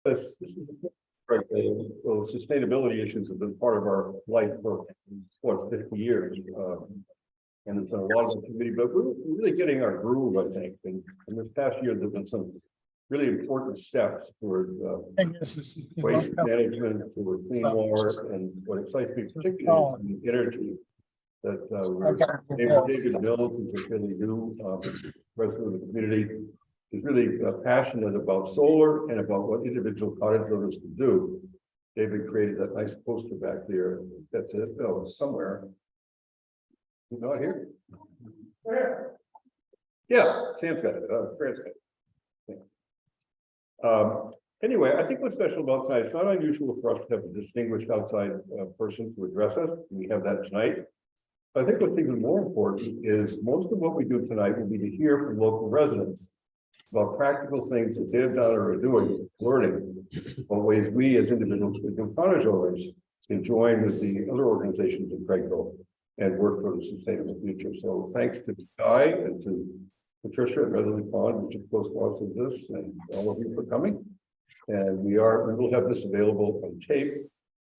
This is right. Well, sustainability issues have been part of our life for what 50 years, and it's been a lot of the committee. But we're really getting our groove, I think. And this past year, there've been some really important steps toward waste management, toward clean water, and what excites me particularly is the energy that David Mills, who's a fairly new president of the community, is really passionate about solar and about what individual cottage owners can do. David created that nice poster back there. That's it. Oh, somewhere. He's not here. Where? Yeah, Sam's got it. Fran's got it. Anyway, I think what's special about tonight, it's not unusual for us to have a distinguished outside person to address us. We have that tonight. I think what's even more important is most of what we do tonight will be to hear from local residents about practical things that they've done or are doing, learning about ways we as individuals, as cottage owners, can join with the other organizations in Craigville and work for the sustainable future. So thanks to Guy and to Patricia and Resident Pond, which of course sponsors this, and all of you for coming. And we will have this available on tape,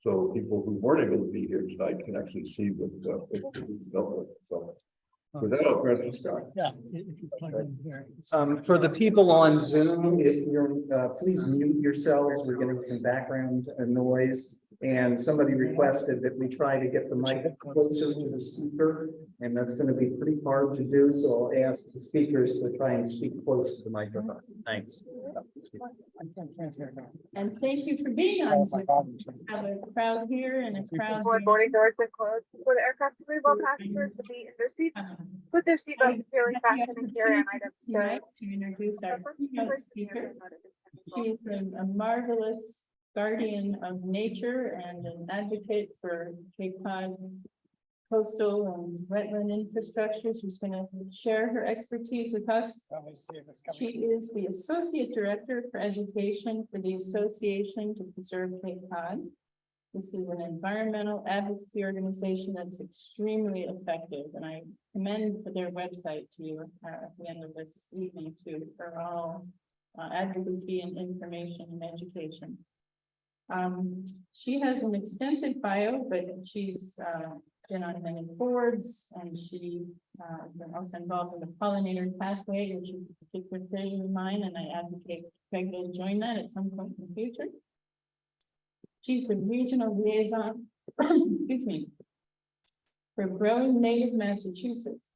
so people who weren't able to be here tonight can actually see what it's dealt with. So with that, I'll turn it to Scott. Yeah, if you plug in here. For the people on Zoom, if you're, please mute yourselves. We're getting some background noise. And somebody requested that we try to get the mic closer to the speaker, and that's going to be pretty hard to do. So I'll ask the speakers to try and speak close to the microphone. Thanks. And thank you for being on Zoom. Have a crowd here and a crowd. Board boarding doors are closed for the aircraft to move all passengers to be in their seats. Put their seatbelts securely fastened and carry on items. To introduce our keynote speaker. She is a marvelous guardian of nature and an advocate for Cape Cod coastal and wetland infrastructure. She's going to share her expertise with us. She is the Associate Director for Education for the Association to Preserve Cape Cod. This is an environmental advocacy organization that's extremely effective, and I commend their website to you at the end of this evening too, for all advocacy and information and education. She has an extensive bio, but she's been on many boards, and she been also involved in the pollinator pathway, which is a particular passion of mine, and I advocate Craigville join that at some point in the future. She's the regional liaison, excuse me, for Growing Native Massachusetts,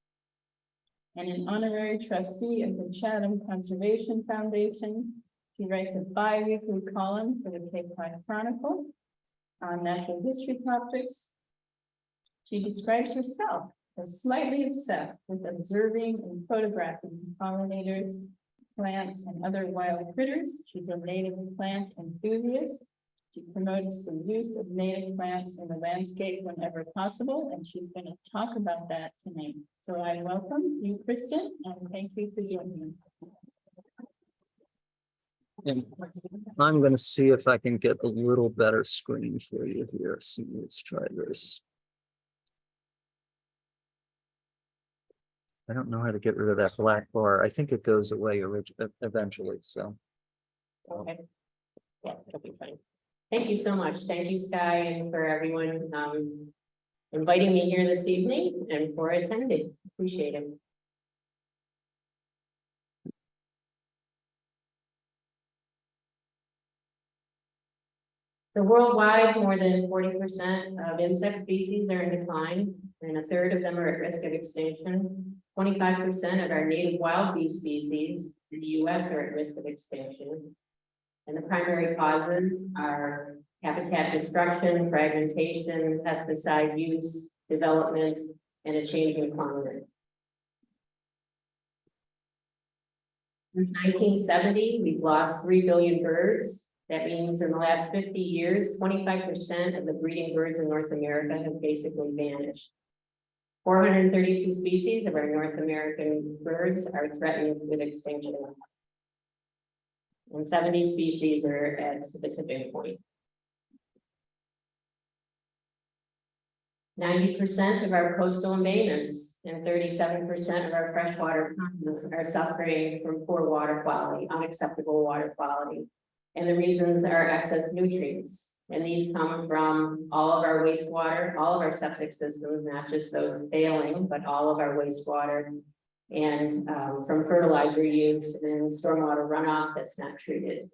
and an honorary trustee of the Chatham Conservation Foundation. She writes a bi-weekly column for the Cape Cod Chronicle on natural history topics. She describes herself as slightly obsessed with observing and photographing pollinators, plants, and other wild critters. She's a native plant enthusiast. She promotes the use of native plants in the landscape whenever possible, and she's going to talk about that tonight. So I welcome you, Kristen, and thank you for joining me. And I'm going to see if I can get a little better screen for you here. So let's try this. I don't know how to get rid of that black bar. I think it goes away eventually. So. Okay. Yeah, that'll be fine. Thank you so much. Thank you, Sky, and for everyone inviting me here this evening and for attending. Appreciate it. So worldwide, more than 40% of insect species are in decline, and a third of them are at risk of extinction. 25% of our native wild bee species in the US are at risk of extinction. And the primary causes are habitat destruction, fragmentation, pesticide use, development, and a changing climate. Since 1970, we've lost 3 billion birds. That means in the last 50 years, 25% of the breeding birds in North America have basically vanished. 432 species of our North American birds are threatened with extinction. And 70 species are at the tipping point. 90% of our coastal embayments and 37% of our freshwater continents are suffering from poor water quality, unacceptable water quality. And the reasons are excess nutrients. And these come from all of our wastewater, all of our septic systems, not just those failing, but all of our wastewater. And from fertilizer use and stormwater runoff that's not treated.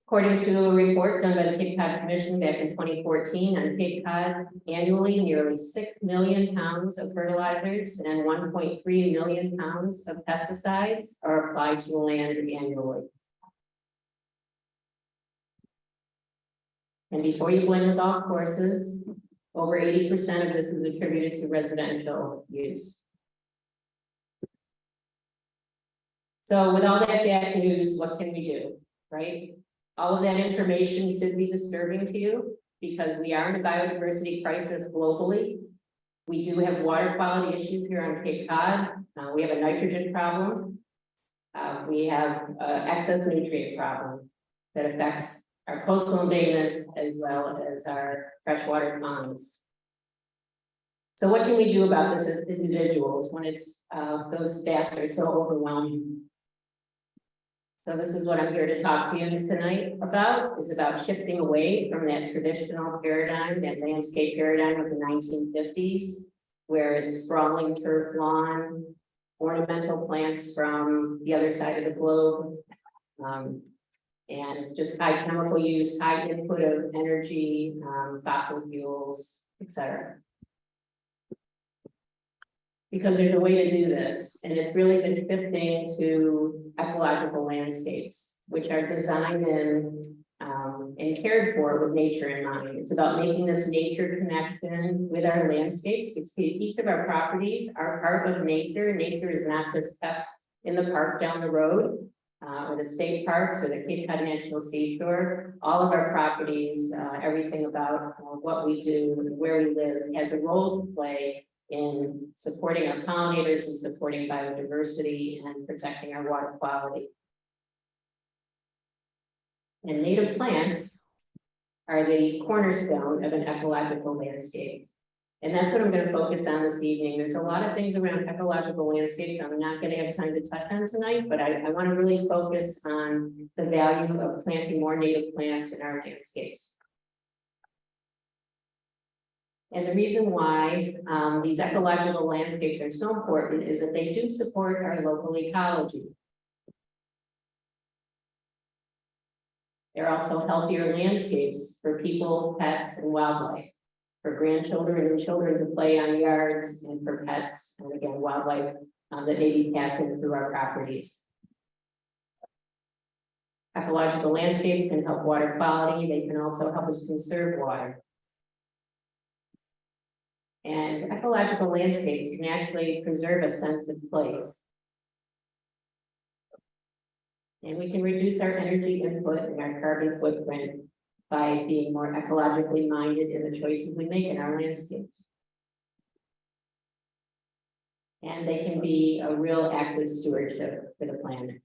According to a report done by the Cape Cod Commission back in 2014, on Cape Cod, annually nearly 6 million pounds of fertilizers and 1.3 million pounds of pesticides are applied to the land annually. And before you blame the golf courses, over 80% of this is attributed to residential use. So with all that bad news, what can we do, right? All of that information should be disturbing to you because we are in a biodiversity crisis globally. We do have water quality issues here on Cape Cod. We have a nitrogen problem. We have excess nutrient problem that affects our coastal embayments as well as our freshwater ponds. So what can we do about this as individuals when it's those stats are so overwhelming? So this is what I'm here to talk to you tonight about, is about shifting away from that traditional paradigm, that landscape paradigm of the 1950s, where it's sprawling turf lawn, ornamental plants from the other side of the globe, and just high chemical use, high input of energy, fossil fuels, etc. Because there's a way to do this, and it's really been shifting to ecological landscapes, which are designed and cared for with nature in mind. It's about making this nature connection with our landscapes. You see, each of our properties are part of nature. Nature is not just kept in the park down the road, or the state parks or the Cape Cod National Seashore. All of our properties, everything about what we do, where we live, has a role to play in supporting our pollinators and supporting biodiversity and protecting our water quality. And native plants are the cornerstone of an ecological landscape. And that's what I'm going to focus on this evening. There's a lot of things around ecological landscapes I'm not going to have time to touch on tonight, but I want to really focus on the value of planting more native plants in our landscapes. And the reason why these ecological landscapes are so important is that they do support our local ecology. They're also healthier landscapes for people, pets, and wildlife, for grandchildren and children to play on yards, and for pets, and again, wildlife that may be passing through our properties. Ecological landscapes can help water quality. They can also help us conserve water. And ecological landscapes can actually preserve a sense of place. And we can reduce our energy input and our carbon footprint by being more ecologically minded in the choices we make in our landscapes. And they can be a real active stewardship for the planet.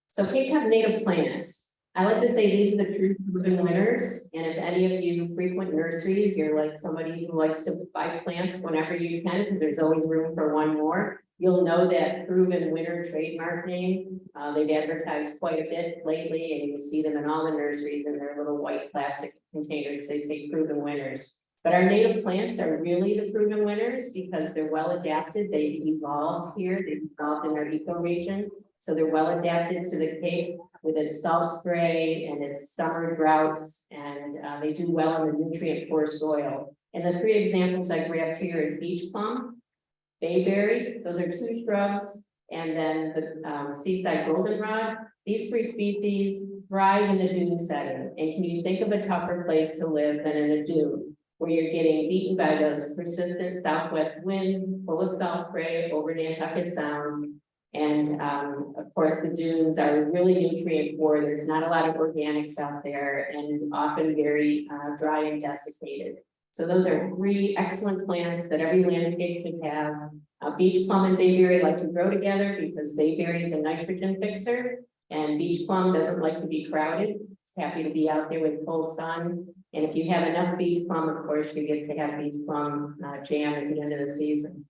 So Cape Cod native plants. I like to say these are the true proven winners. And if any of you frequent nurseries, you're like somebody who likes to buy plants whenever you can, because there's always room for one more. You'll know that proven winner trademark name. They've advertised quite a bit lately, and you see them in all the nurseries in their little white plastic containers. They say proven winners. But our native plants are really the proven winners because they're well adapted. They've evolved here. They've evolved in our ecoregion. So they're well adapted to the Cape with its salt spray and its summer droughts, and they do well in the nutrient poor soil. And the three examples I grabbed here is beach plum, bayberry, those are two shrubs, and then the seaside goldenrod. These three species thrive in the dune setting. And can you think of a tougher place to live than in a dune, where you're getting beaten by those persistent southwest winds, full of salt spray over Nantucket Sound. And of course, the dunes are really nutrient poor. There's not a lot of organics out there, and often very dry and desiccated. So those are three excellent plants that every landscape should have. Beach plum and bayberry like to grow together because bayberry is a nitrogen fixer, and beach plum doesn't like to be crowded. It's happy to be out there with full sun. And if you have enough beach plum, of course, you get to have beach plum jam at the end of the season.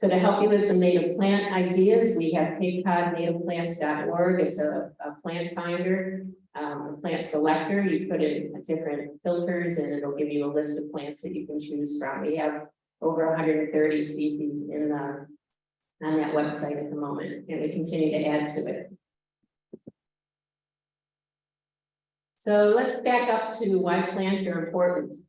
So to help you with some native plant ideas, we have capecodnativeplants.org. It's a plant finder, a plant selector. You put in different filters and it'll give you a list of plants that you can choose from. We have over 130 species in the on that website at the moment, and we continue to add to it. So let's back up to why plants are important.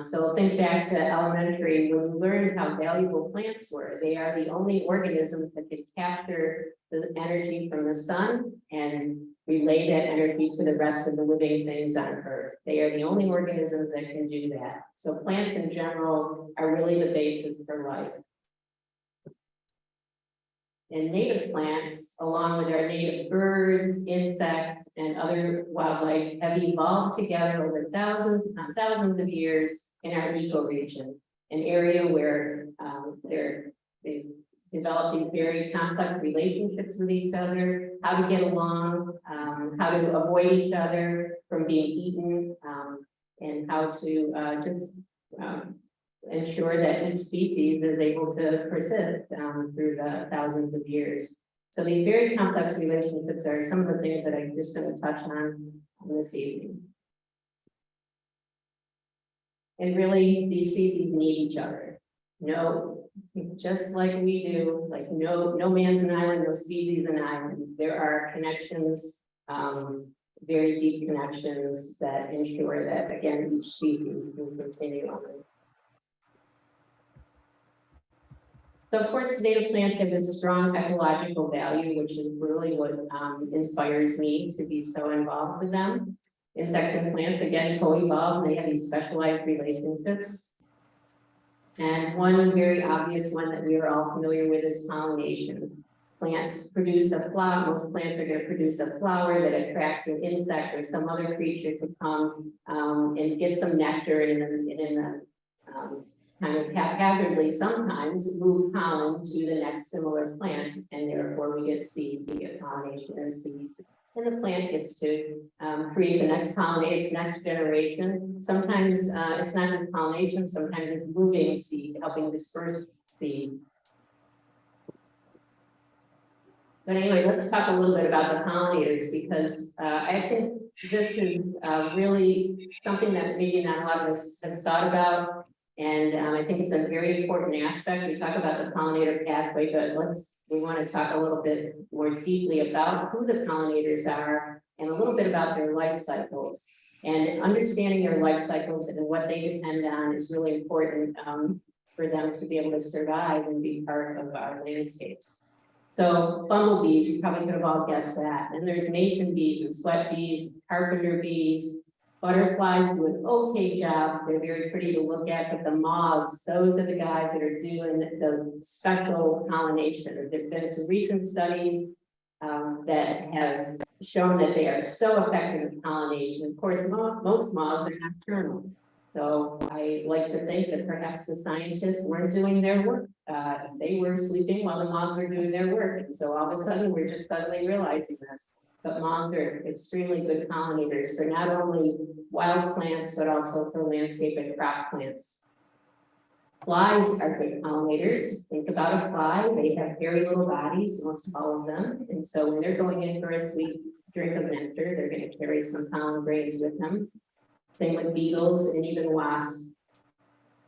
So think back to elementary when we learned how valuable plants were. They are the only organisms that can capture the energy from the sun and relay that energy to the rest of the living things on Earth. They are the only organisms that can do that. So plants in general are really the basis for life. And native plants, along with our native birds, insects, and other wildlife, have evolved together over thousands upon thousands of years in our ecoregion, an area where they've developed these very complex relationships with each other, how to get along, how to avoid each other from being eaten, and how to ensure that each species is able to persist through the thousands of years. So these very complex relationships are some of the things that I'm just going to touch on this evening. And really, these species need each other. No, just like we do, like no man's an island, no species an island. There are connections, very deep connections that ensure that, again, each species can continue on. So of course, native plants have this strong ecological value, which is really what inspires me to be so involved with them. Insects and plants, again, co-evolve, they have these specialized relationships. And one very obvious one that we are all familiar with is pollination. Plants produce a flower, most plants are going to produce a flower that attracts an insect or some other creature to come and get some nectar in the kind of haphazardly sometimes move pollen to the next similar plant, and therefore we get seeds, we get pollination and seeds. And the plant gets to create the next its next generation. Sometimes it's not just pollination, sometimes it's moving seed, helping disperse seed. But anyway, let's talk a little bit about the pollinators, because I think this is really something that maybe not a lot of us have thought about. And I think it's a very important aspect. We talk about the pollinator pathway, but we want to talk a little bit more deeply about who the pollinators are and a little bit about their life cycles. And understanding their life cycles and what they depend on is really important for them to be able to survive and be part of our landscapes. So bumblebees, you probably could have all guessed that. And there's mason bees and sweat bees, carpenter bees. Butterflies do an okay job. They're very pretty to look at, but the moths, those are the guys that are doing the special pollination. There've been some recent studies that have shown that they are so effective at pollination. Of course, most moths are nocturnal. So I like to think that perhaps the scientists weren't doing their work. They were sleeping while the moths were doing their work. And so all of a sudden, we're just suddenly realizing this. But moths are extremely good pollinators for not only wild plants, but also for landscape and crop plants. Flies are good pollinators. Think about a fly. They have very little bodies, most all of them. And so when they're going in for a sweet drink of nectar, they're going to carry some pollen grains with them. Same with beetles and even wasps.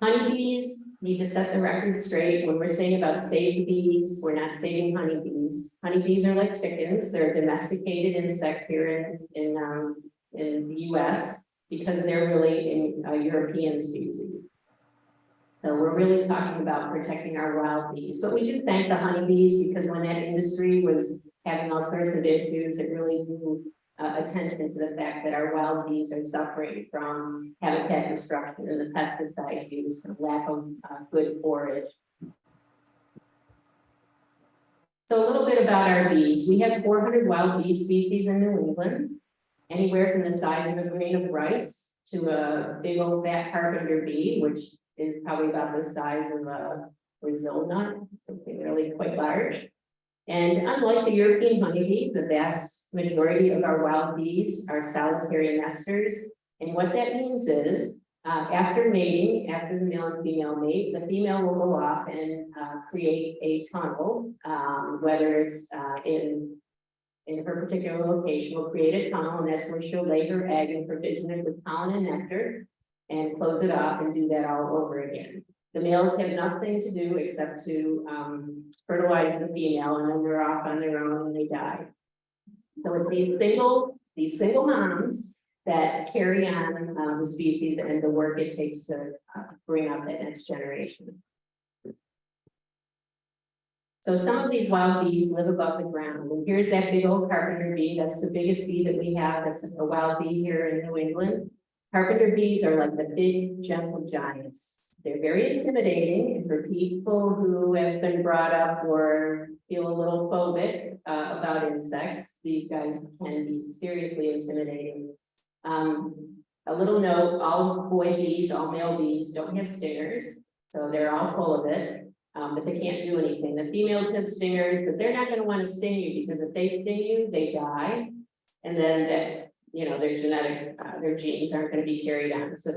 Honeybees need to set the record straight. When we're saying about save bees, we're not saving honeybees. Honeybees are like chickens. They're a domesticated insect here in the US because they're really a European species. So we're really talking about protecting our wild bees. But we do thank the honeybees because when that industry was having all sorts of issues, it really drew attention to the fact that our wild bees are suffering from habitat destruction and the pesticide use and lack of good forage. So a little bit about our bees. We have 400 wild bee species in New England, anywhere from the size of a grain of rice to a big old fat carpenter bee, which is probably about the size of a Brazil nut, something really quite large. And unlike the European honeybee, the vast majority of our wild bees are solitary nesters. And what that means is After mating, after the male and female mate, the female will go off and create a tunnel, whether it's in her particular location, will create a tunnel, and that's where she'll lay her egg and provision it with pollen and nectar, and close it off and do that all over again. The males have nothing to do except to fertilize the female, and then they're off on their own and they die. So it's these single moms that carry on the species and the work it takes to bring up that next generation. So some of these wild bees live above the ground, and here's that big old carpenter bee. That's the biggest bee that we have. That's a wild bee here in New England. Carpenter bees are like the big, gentle giants. They're very intimidating, and for people who have been brought up or feel a little phobic about insects, these guys can be seriously intimidating. A little note, all boy bees, all male bees don't have stingers, so they're all full of it, but they can't do anything. The females have stingers, but they're not gonna wanna sting you, because if they sting you, they die. And then that, their genetic, their genes aren't gonna be carried on, so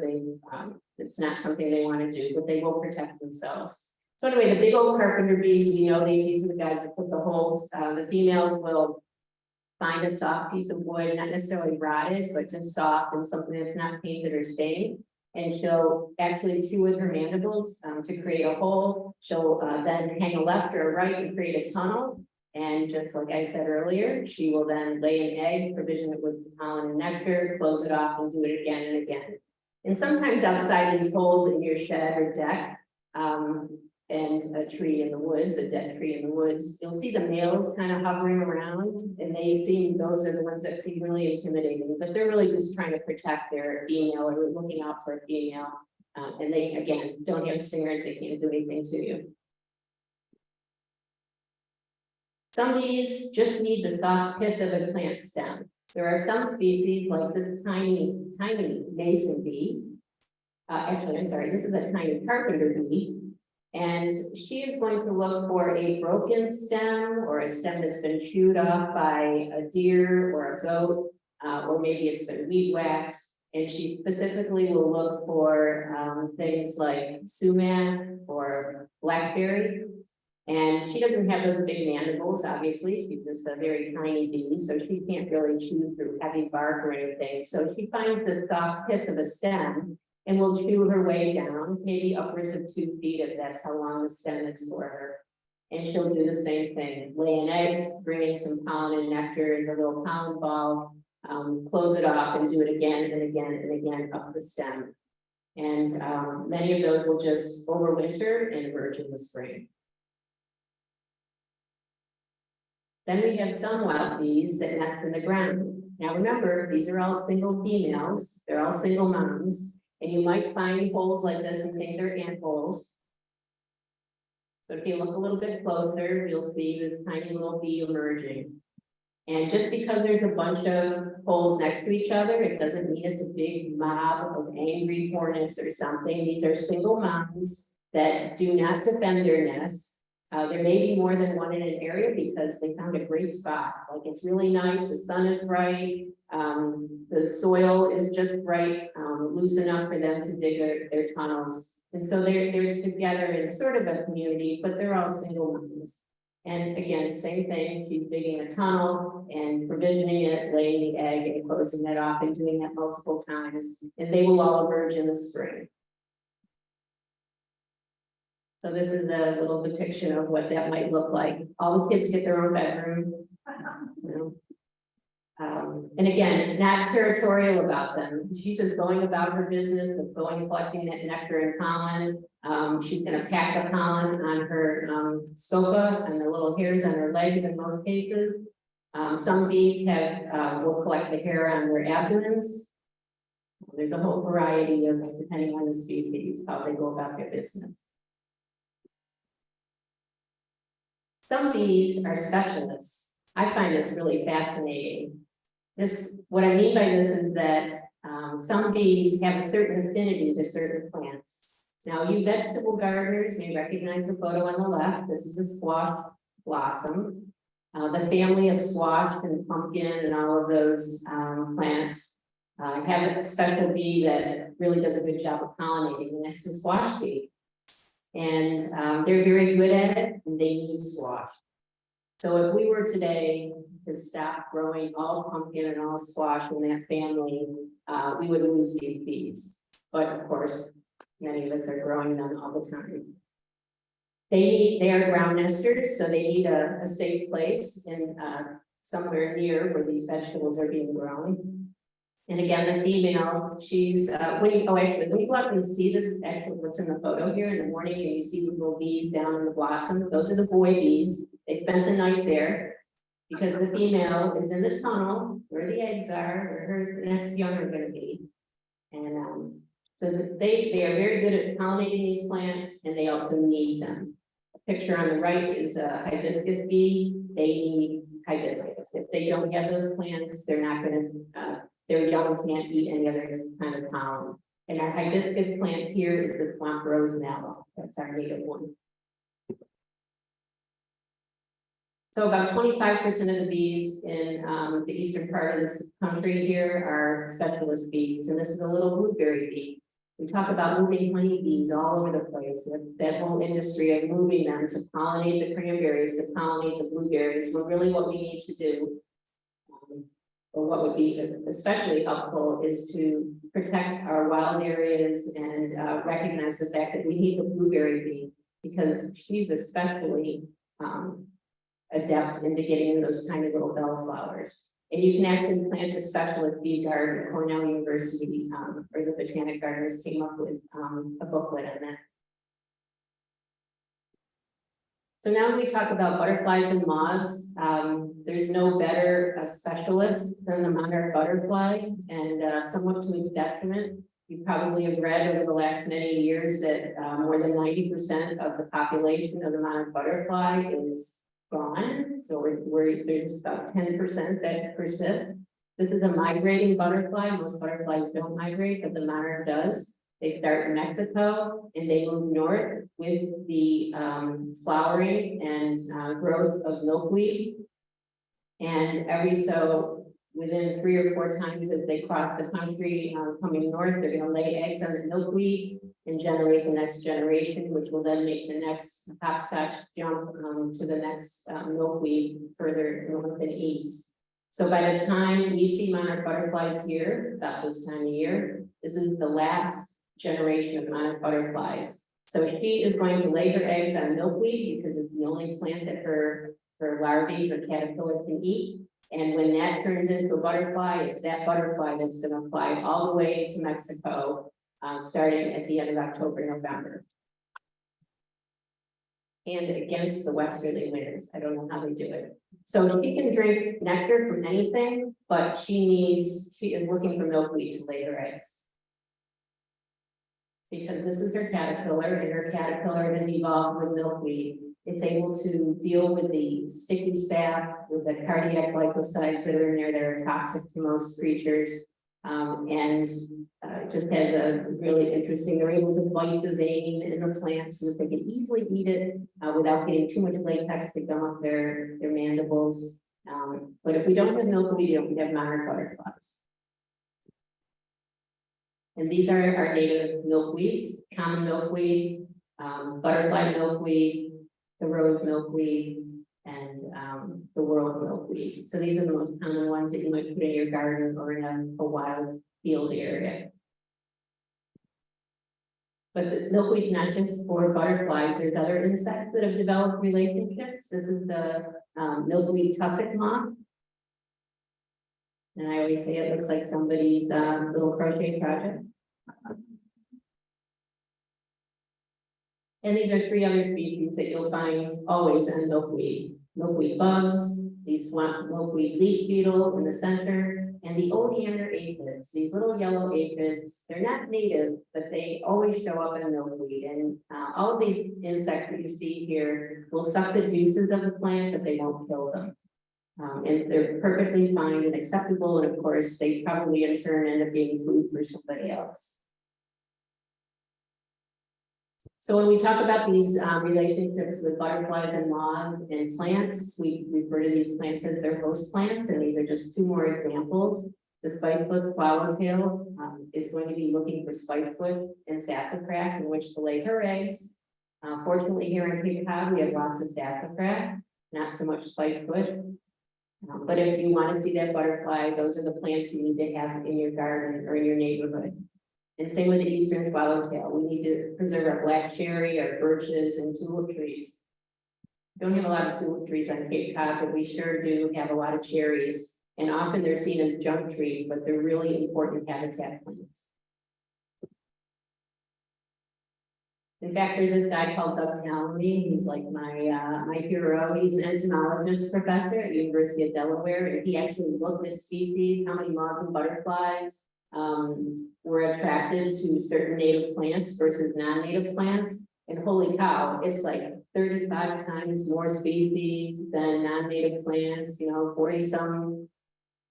it's not something they wanna do, but they will protect themselves. So anyway, the big old carpenter bees, these are the guys that put the holes, the females will find a soft piece of wood, not necessarily rotted, but just soft and something that's not painted or stained. And she'll actually chew with her mandibles to create a hole. She'll then hang a left or a right and create a tunnel. And just like I said earlier, she will then lay an egg, provision it with pollen and nectar, close it off, and do it again and again. And sometimes outside these holes in your shed or deck, and a tree in the woods, a dead tree in the woods, you'll see the males kind of hovering around, and those are the ones that seem really intimidating, but they're really just trying to protect their female or looking out for a female. And they, again, don't have stingers, they can't do anything to you. Some bees just need the soft pith of a plant stem. There are some species like this tiny mason bee. Actually, I'm sorry, this is a tiny carpenter bee. And she is going to look for a broken stem or a stem that's been chewed off by a deer or a goat, or maybe it's been weed whacked. And she specifically will look for things like sumac or blackberry. And she doesn't have those big mandibles, obviously. She's just a very tiny bee, so she can't really chew through heavy bark or anything. So she finds the soft pith of a stem and will chew her way down, maybe upwards of 2 feet if that's how long the stem is for her. And she'll do the same thing, lay an egg, bring in some pollen and nectar as a little pollen ball, close it off and do it again and again and again up the stem. And many of those will just overwinter and emerge in the spring. Then we have some wild bees that nest in the ground. Now remember, these are all single females, they're all single moms. And you might find holes like this and think they're ant holes. So if you look a little bit closer, you'll see this tiny little bee emerging. And just because there's a bunch of holes next to each other, it doesn't mean it's a big mob of angry hornets or something. These are single moms that do not defend their nests. There may be more than one in an area because they found a great spot. Like it's really nice, the sun is right, the soil is just right, loose enough for them to dig their tunnels. And so they're together in sort of a community, but they're all single moms. And again, same thing, she's digging a tunnel and provisioning it, laying the egg and closing that off and doing that multiple times. And they will all emerge in the spring. So this is a little depiction of what that might look like. All the kids get their own bedroom. And again, not territorial about them. She's just going about her business of going collecting that nectar and pollen. She's going to pack the pollen on her scopa and the little hairs on her legs in most cases. Some bees will collect the hair on their abdomens. There's a whole variety of, depending on the species, how they go about their business. Some bees are specialists. I find this really fascinating. What I mean by this is that some bees have a certain affinity to certain plants. Now, you vegetable gardeners may recognize the photo on the left. This is a squash blossom. The family of squash and pumpkin and all of those plants have a special bee that really does a good job of pollinating, and that's the squash bee. And they're very good at it, and they need squash. So if we were today to stop growing all pumpkin and all squash in that family, we would lose these bees. But of course, many of us are growing them all the time. They are ground nesters, so they need a safe place and somewhere near where these vegetables are being grown. And again, the female, she's when you go out and see this, actually what's in the photo here in the morning, and you see the little bees down in the blossom, those are the boy bees. They spent the night there because the female is in the tunnel where the eggs are, where her next young are going to be. And so they are very good at pollinating these plants, and they also need them. The picture on the right is a hibiscus bee. They need hibiscus. If they don't have those plants, they're not going to, their young can't eat any other kind of pollen. And our hibiscus plant here is the swamp rose mallow. That's our native one. So about 25% of the bees in the eastern part of this country here are specialist bees, and this is a little blueberry bee. We talk about moving honeybees all over the place, that whole industry of moving them to pollinate the cranberries, to pollinate the blueberries, but really what we need to do, or what would be especially helpful, is to protect our wild areas and recognize the fact that we need the blueberry bee, because she's especially adept into getting in those tiny little bellflowers. And you can actually plant a specialist bee garden. Cornell University or the Botanic Gardens came up with a booklet on that. So now when we talk about butterflies and moths, there's no better specialist than the monarch butterfly, and somewhat to its detriment. You probably have read over the last many years that more than 90% of the population of the monarch butterfly is gone. So there's about 10% that persist. This is a migrating butterfly. Most butterflies don't migrate, but the monarch does. They start in Mexico and they move north with the flowering and growth of milkweed. And within 3 or 4 times as they cross the country coming north, they're going to lay eggs on the milkweed and generate the next generation, which will then make the next hopscotch jump to the next milkweed further north and east. So by the time we see monarch butterflies here, about this time of year, this is the last generation of monarch butterflies. So she is going to lay her eggs on milkweed because it's the only plant that her larvae, her caterpillar, can eat. And when that turns into a butterfly, it's that butterfly that's going to fly all the way to Mexico, starting at the end of October, November. And against the westerly winds. I don't know how they do it. So she can drink nectar from anything, but she is looking for milkweed to lay her eggs. Because this is her caterpillar, and her caterpillar has evolved with milkweed. It's able to deal with the sticky sap, with the cardiac glycosides that are in there that are toxic to most creatures. Just has a really interesting, they're able to bite the vein in the plant so that they can easily eat it without getting too much latex to gum up their mandibles. But if we don't have milkweed, we have monarch butterflies. And these are our native milkweeds: common milkweed, butterfly milkweed, the rose milkweed, and the world milkweed. So these are the most common ones that you might put in your garden or in a wild field area. But the milkweed's not just for butterflies. There's other insects that have developed relationships. This is the milkweed tussock moth. And I always say it looks like somebody's little crochet project. And these are 3 other species that you'll find always in milkweed. Milkweed bugs, the swamp milkweed leaf beetle in the center, and the oleander aphids. These little yellow aphids, they're not native, but they always show up in milkweed. And all of these insects that you see here will suck the juices of the plant, but they won't kill them. And they're perfectly fine and acceptable. And of course, they probably in turn end up being food for somebody else. So when we talk about these relationships with butterflies and moths and plants, we refer to these plants as their host plants, and these are just 2 more examples. The spicefoot swallowtail is going to be looking for spicefoot and sassafras in which to lay her eggs. Fortunately, here in Cape Cod, we have lots of sassafras, not so much spicefoot. But if you want to see that butterfly, those are the plants you need to have in your garden or in your neighborhood. And same with the eastern swallowtail. We need to preserve our black cherry, our birches, and tulip trees. Don't have a lot of tulip trees on Cape Cod, but we sure do have a lot of cherries. And often they're seen as junk trees, but they're really important habitat plants. In fact, there's this guy called Doug Townley. He's like my hero. He's an entomologist professor at the University of Delaware, and he actually looked at species, how many moths and butterflies were attracted to certain native plants versus non-native plants. And holy cow, it's like 35 times more species than non-native plants, 40 some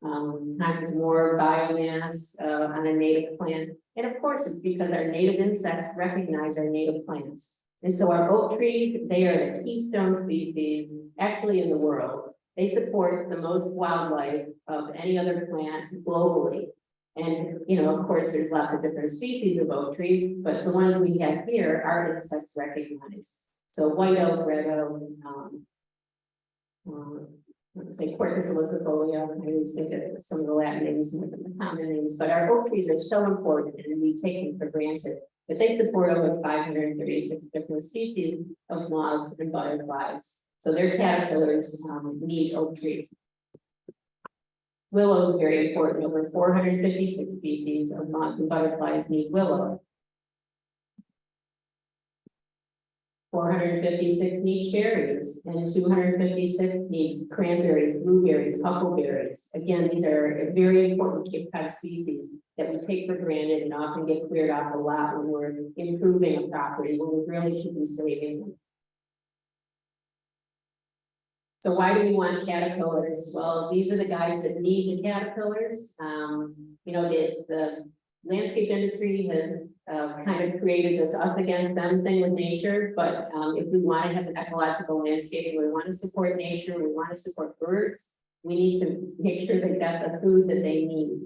times more biomass on a native plant. And of course, it's because our native insects recognize our native plants. And so our oak trees, they are the keystone species actually in the world. They support the most wildlife of any other plant globally. And, of course, there's lots of different species of oak trees, but the ones we have here, our insects recognize. So white oak, red oak, let's say Quercus ilicifolia. I always think of some of the Latin names more than the common names, but our oak trees are so important and we take them for granted. But they support over 536 different species of moths and butterflies. So their caterpillars need oak trees. Willow is very important. Over 456 species of moths and butterflies need willow. 456 need cherries, and 256 need cranberries, blueberries, huckleberries. Again, these are very important Cape Cod species that we take for granted and often get cleared off a lot when we're improving a property, when we really should be saving them. So why do we want caterpillars? Well, these are the guys that need the caterpillars. The landscape industry has kind of created this us against them thing with nature, but if we want to have an ecological landscape, we want to support nature, we want to support birds, we need to make sure they got the food that they need.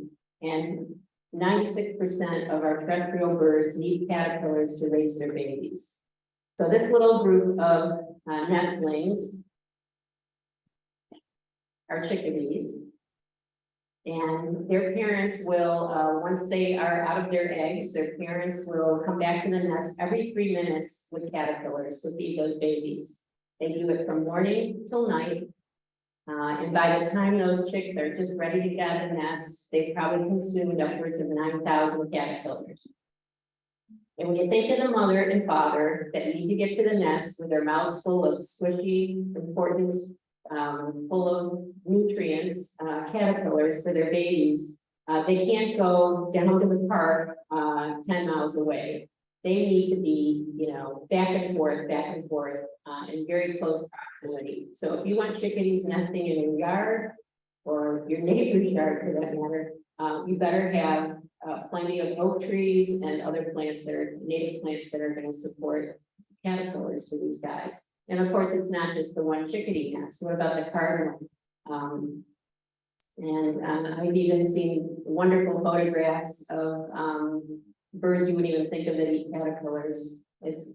And 96% of our terrestrial birds need caterpillars to raise their babies. So this little group of nestlings are chickadees. And their parents will, once they are out of their eggs, their parents will come back to the nest every 3 minutes with caterpillars to feed those babies. They do it from morning till night. And by the time those chicks are just ready to get out of the nest, they've probably consumed upwards of 9,000 caterpillars. And when you think of the mother and father that need to get to the nest with their mouths full of squishy, important, full of nutrients, caterpillars for their babies, they can't go down to the park 10 miles away. They need to be, back and forth, in very close proximity. So if you want chickadees nesting in your yard or your neighbor's yard for that matter, you better have plenty of oak trees and other plants that are native plants that are going to support caterpillars for these guys. And of course, it's not just the one chickadee nest. What about the cardinal? I've even seen wonderful photographs of birds you wouldn't even think of that eat caterpillars. It's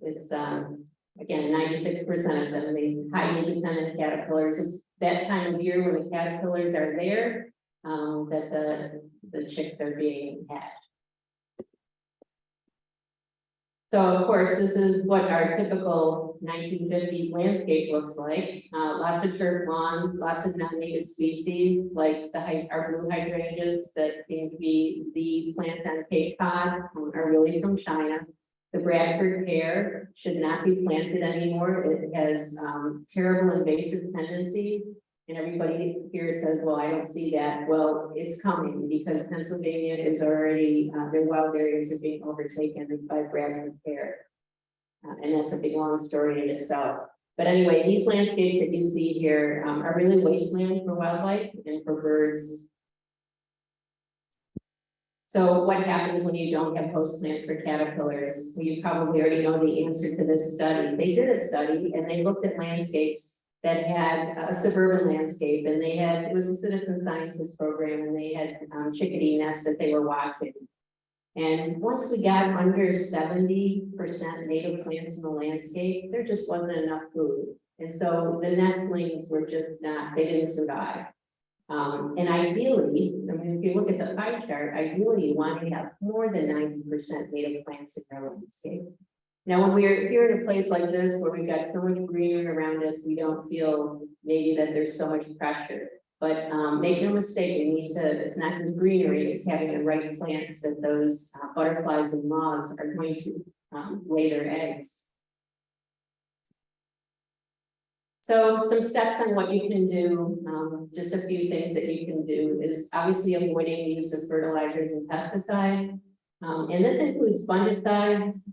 again, 96% of them, they highly dependent caterpillars. It's that time of year when the caterpillars are there that the chicks are being hatched. So of course, this is what our typical 1950s landscape looks like. Lots of turf lawn, lots of non-native species like our blue hydrangeas that seem to be the plant on Cape Cod are really from China. The Bradford pear should not be planted anymore. It has terrible invasive tendencies. And everybody here says, well, I don't see that. Well, it's coming because Pennsylvania is already, their wild areas are being overtaken by Bradford pear. And that's a big long story in itself. But anyway, these landscapes that you see here are really wasteland for wildlife and for birds. So what happens when you don't have host plants for caterpillars? Well, you probably already know the answer to this study. They did a study and they looked at landscapes that had a suburban landscape, and it was a citizen scientist program, and they had chickadee nests that they were watching. And once we got under 70% native plants in the landscape, there just wasn't enough food. And so the nestlings were just they didn't survive. And ideally, I mean, if you look at the pie chart, ideally you want to have more than 90% native plants in your landscape. Now, when we're here in a place like this, where we've got so much greenery around us, we don't feel maybe that there's so much pressure. But make no mistake, you need to, it's not just greenery, it's having the right plants that those butterflies and moths are going to lay their eggs. So some steps on what you can do, just a few things that you can do is obviously avoiding the use of fertilizers and pesticides. And this includes fungicides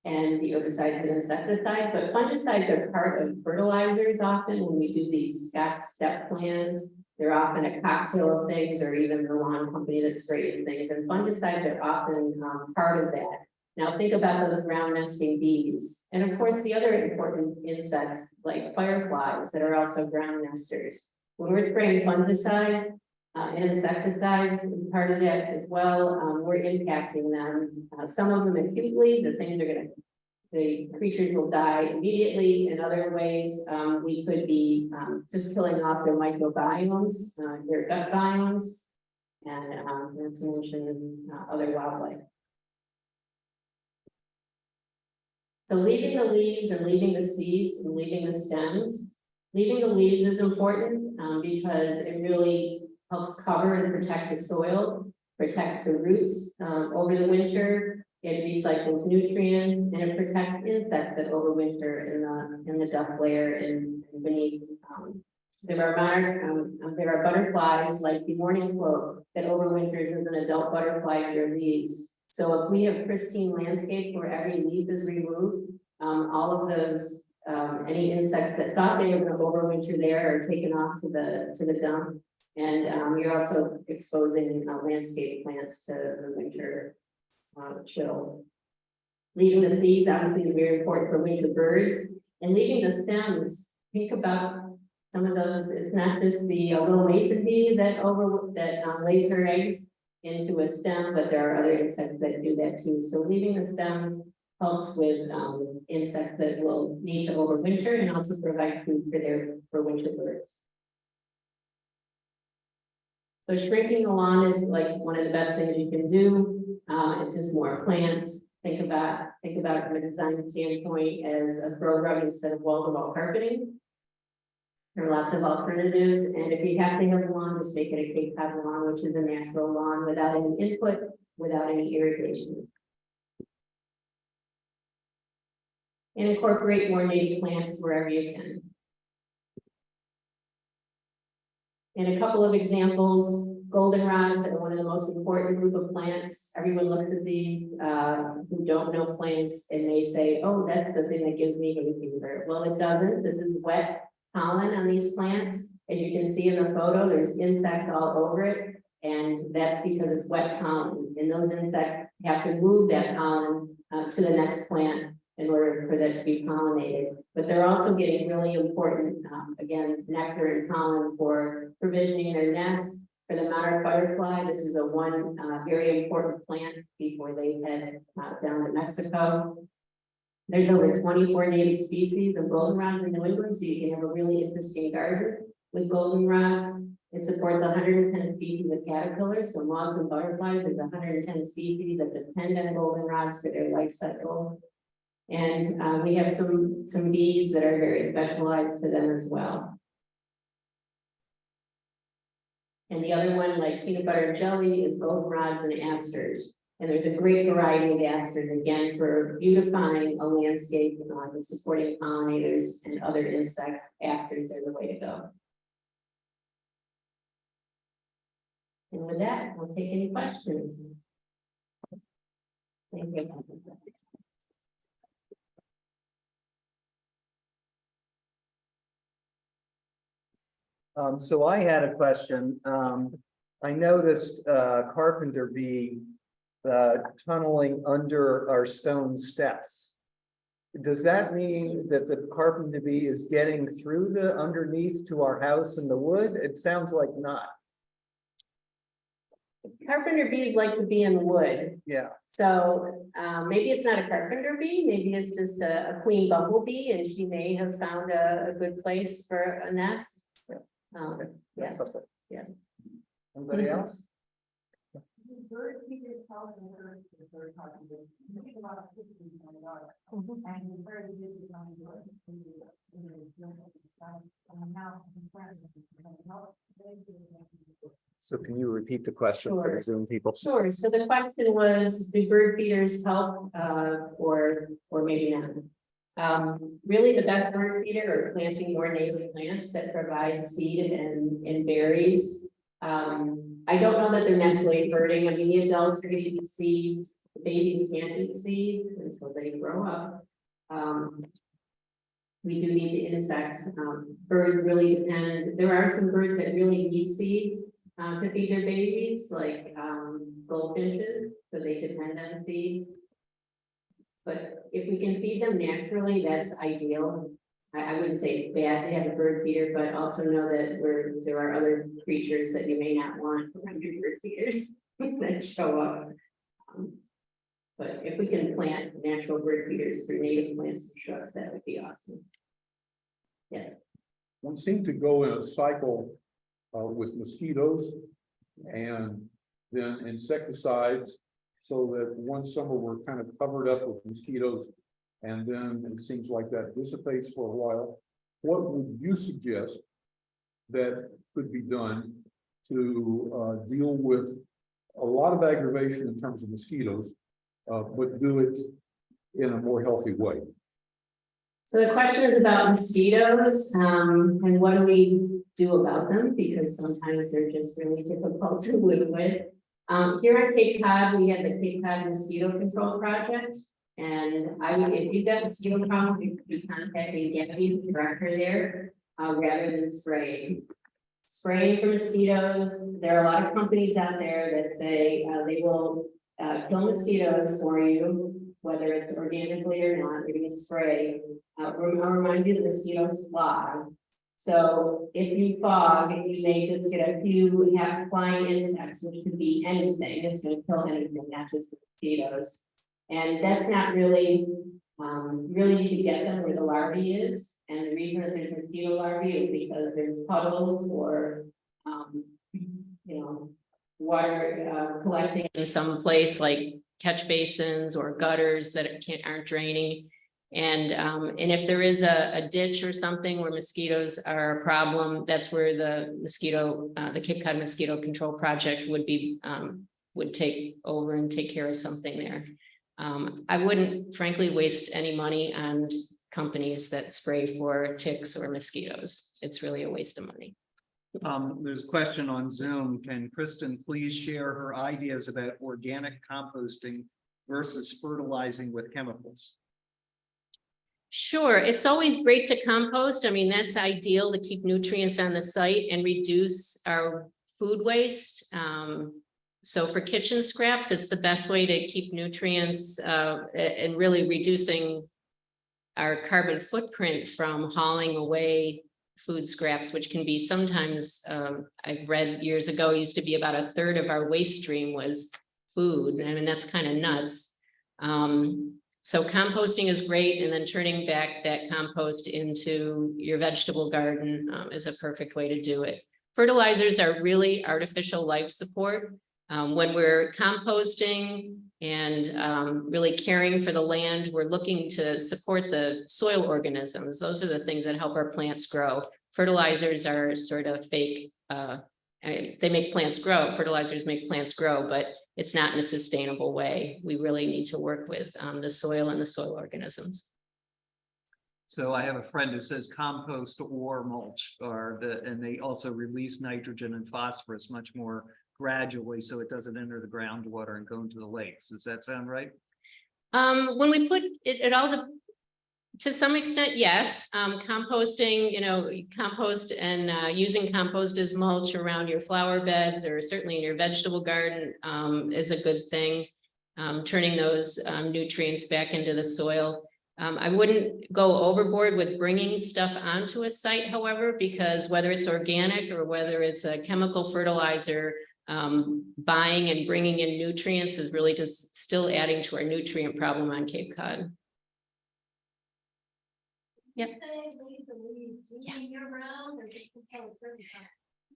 and the herbicides and insecticides, but fungicides are part of fertilizers often when we do these step plans. They're often a cocktail of things, or even the lawn company that sprays things, and fungicides are often part of that. Now think about those ground nesting bees, and of course the other important insects like fireflies that are also ground nesters. When we're spraying fungicides and insecticides, as part of that as well, we're impacting them. Some of them acutely, the creatures will die immediately. In other ways, we could be just killing off their microbiomes, their gut biomes, and not to mention other wildlife. So leaving the leaves and leaving the seeds and leaving the stems. Leaving the leaves is important because it really helps cover and protect the soil, protects the roots over the winter. It recycles nutrients, and it protects insects that overwinter in the duck layer and beneath. There are butterflies like the mourning cloak that overwinters as an adult butterfly under leaves. So if we have pristine landscapes where every leaf is removed, all of those any insects that thought they were going to overwinter there are taken off to the dump, and you're also exposing landscape plants to the winter chill. Leaving the seeds obviously is very important for winter birds, and leaving the stems. Think about some of those. It's not just the little mason bee that lays her eggs into a stem, but there are other insects that do that too. So leaving the stems helps with insects that will need to overwinter and also provide food for winter birds. So shrinking the lawn is like one of the best things you can do. It's just more plants. Think about from a design standpoint as a throw rug instead of wall-to-wall carpeting. There are lots of alternatives, and if you have to have a lawn, just make it a Cape Cod lawn, which is a natural lawn without any input, without any irrigation. And incorporate more native plants wherever you can. And a couple of examples, goldenrods are one of the most important group of plants. Everyone looks at these who don't know plants and they say, oh, that's the thing that gives me hay fever. Well, it doesn't. This is wet pollen on these plants. As you can see in the photo, there's insects all over it. And that's because it's wet pollen. And those insects have to move that pollen to the next plant in order for that to be pollinated. But they're also getting really important, again, nectar and pollen for provisioning their nests. For the monarch butterfly, this is one very important plant before they head down to Mexico. There's over 24 native species of goldenrods in New England, so you can have a really interesting garden with goldenrods. It supports 110 species of caterpillars, so moths and butterflies. There's 110 species that depend on goldenrods for their life cycle. And we have some bees that are very specialized to them as well. And the other one, like peanut butter and jelly, is goldenrods and asters. And there's a great variety of asters, again, for beautifying a landscape and supporting pollinators and other insects. Asters are the way to go. And with that, we'll take any questions. Thank you. So I had a question. I noticed carpenter bee tunneling under our stone steps. Does that mean that the carbon debris is getting through the underneath to our house in the wood? It sounds like not. Carpenter bees like to be in wood. Yeah. So maybe it's not a carpenter bee, maybe it's just a queen bumblebee, and she may have found a good place for a nest. Yeah. Yeah. Anybody else? So can you repeat the question for the Zoom people? Sure, so the question was, do bird feeders help, or maybe not? Really, the best bird feeder are planting more native plants that provide seed and berries. I don't know that they're necessarily hurting. I mean, the adults are gonna eat seeds, the babies can't eat seeds until they grow up. We do need the insects. Birds really depend, there are some birds that really need seeds to feed their babies, like goldfinches, so they depend on seed. But if we can feed them naturally, that's ideal. I wouldn't say it's bad to have a bird feeder, but also know that there are other creatures that you may not want around your bird feeders that show up. But if we can plant natural bird feeders through native plants and shrubs, that would be awesome. Yes. One seemed to go in a cycle with mosquitoes and then insecticides, so that one summer we're kind of covered up with mosquitoes, and then it seems like that dissipates for a while. What would you suggest that could be done to deal with a lot of aggravation in terms of mosquitoes, but do it in a more healthy way? So the question is about mosquitoes, and what do we do about them? Because sometimes they're just really difficult to live with. Here at Cape Cod, we have the Cape Cod Mosquito Control Project. And if you've got mosquito problems, you could be contacting Gabby, the director there, rather than spraying. Spraying for mosquitoes, there are a lot of companies out there that say they will kill mosquitoes for you, whether it's organically or not. They're going to spray. I'll remind you that mosquitoes fly. So if you fog, you may just get a few half-flying insects, which could be anything. It's going to kill anything, not just mosquitoes. And that's not really, really need to get them where the larvae is. And the reason that there's mosquito larvae is because there's puddles or, water collecting in some place like catch basins or gutters that aren't draining. And if there is a ditch or something where mosquitoes are a problem, that's where the Cape Cod Mosquito Control Project would take over and take care of something there. I wouldn't frankly waste any money on companies that spray for ticks or mosquitoes. It's really a waste of money. There's a question on Zoom. Can Kristen please share her ideas about organic composting versus fertilizing with chemicals? Sure, it's always great to compost. I mean, that's ideal to keep nutrients on the site and reduce our food waste. So for kitchen scraps, it's the best way to keep nutrients and really reducing our carbon footprint from hauling away food scraps, which can be sometimes, I've read years ago, used to be about a third of our waste stream was food. I mean, that's kind of nuts. So composting is great, and then turning back that compost into your vegetable garden is a perfect way to do it. Fertilizers are really artificial life support. When we're composting and really caring for the land, we're looking to support the soil organisms. Those are the things that help our plants grow. Fertilizers are sort of fake. They make plants grow. Fertilizers make plants grow, but it's not in a sustainable way. We really need to work with the soil and the soil organisms. So I have a friend who says compost or mulch and they also release nitrogen and phosphorus much more gradually, so it doesn't enter the groundwater and go into the lakes. Does that sound right? When we put it all to some extent, yes. Composting, compost and using compost as mulch around your flower beds or certainly in your vegetable garden is a good thing. Turning those nutrients back into the soil. I wouldn't go overboard with bringing stuff onto a site, however, because whether it's organic or whether it's a chemical fertilizer, buying and bringing in nutrients is really just still adding to our nutrient problem on Cape Cod. Yep.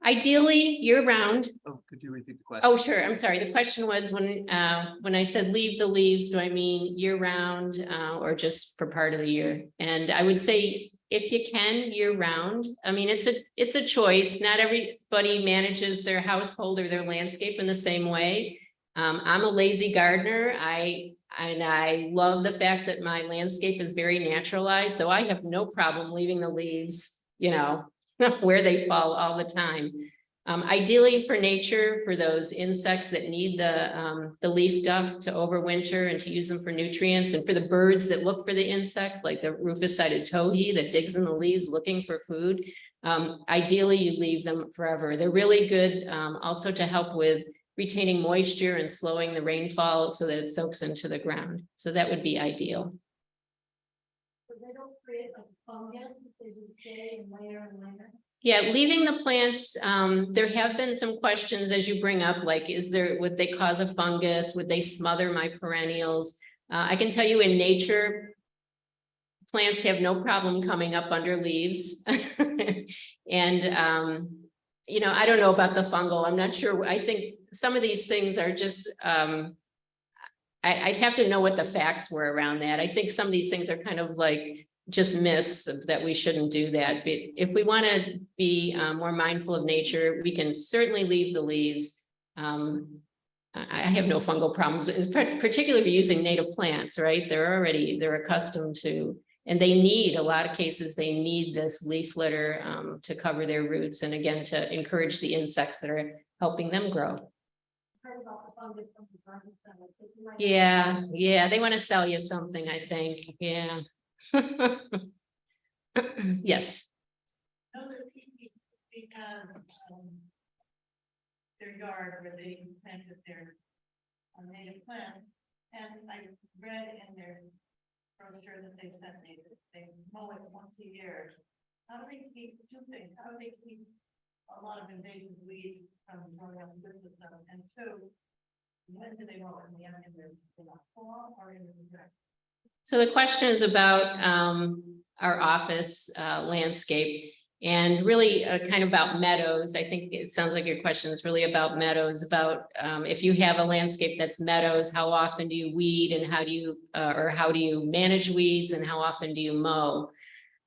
Ideally, year round. Oh, could you repeat the question? Oh, sure. I'm sorry. The question was when I said leave the leaves, do I mean year round or just for part of the year? And I would say if you can year round. I mean, it's a choice. Not everybody manages their household or their landscape in the same way. I'm a lazy gardener. I love the fact that my landscape is very naturalized, so I have no problem leaving the leaves, you know, where they fall all the time. Ideally for nature, for those insects that need the leaf duft to overwinter and to use them for nutrients, and for the birds that look for the insects, like the rufous-sided towhee that digs in the leaves looking for food. Ideally, you leave them forever. They're really good also to help with retaining moisture and slowing the rainfall so that it soaks into the ground. So that would be ideal. So they don't create a fungus, they just stay and layer and layer. Yeah, leaving the plants, there have been some questions as you bring up, like, would they cause a fungus? Would they smother my perennials? I can tell you in nature, plants have no problem coming up under leaves. And, you know, I don't know about the fungal. I'm not sure. I think some of these things are just, I'd have to know what the facts were around that. I think some of these things are kind of like just myths that we shouldn't do that. But if we want to be more mindful of nature, we can certainly leave the leaves. I have no fungal problems, particularly if you're using native plants, right? They're accustomed to, and they need, a lot of cases, they need this leaf litter to cover their roots. And again, to encourage the insects that are helping them grow. Heard about the fungus from the garden center. Yeah, they want to sell you something, I think. Yeah. Yes. Their yard where they planted their native plant, and I read in their brochure that they said they mow it once a year. How do they keep two things? How do they keep a lot of invasive weeds from growing up with them? And two, when do they mow it? In the end, in the fall or in the winter? So the question is about our office landscape, and really kind of about meadows. I think it sounds like your question is really about meadows, about if you have a landscape that's meadows, how often do you weed, and how do you manage weeds, and how often do you mow?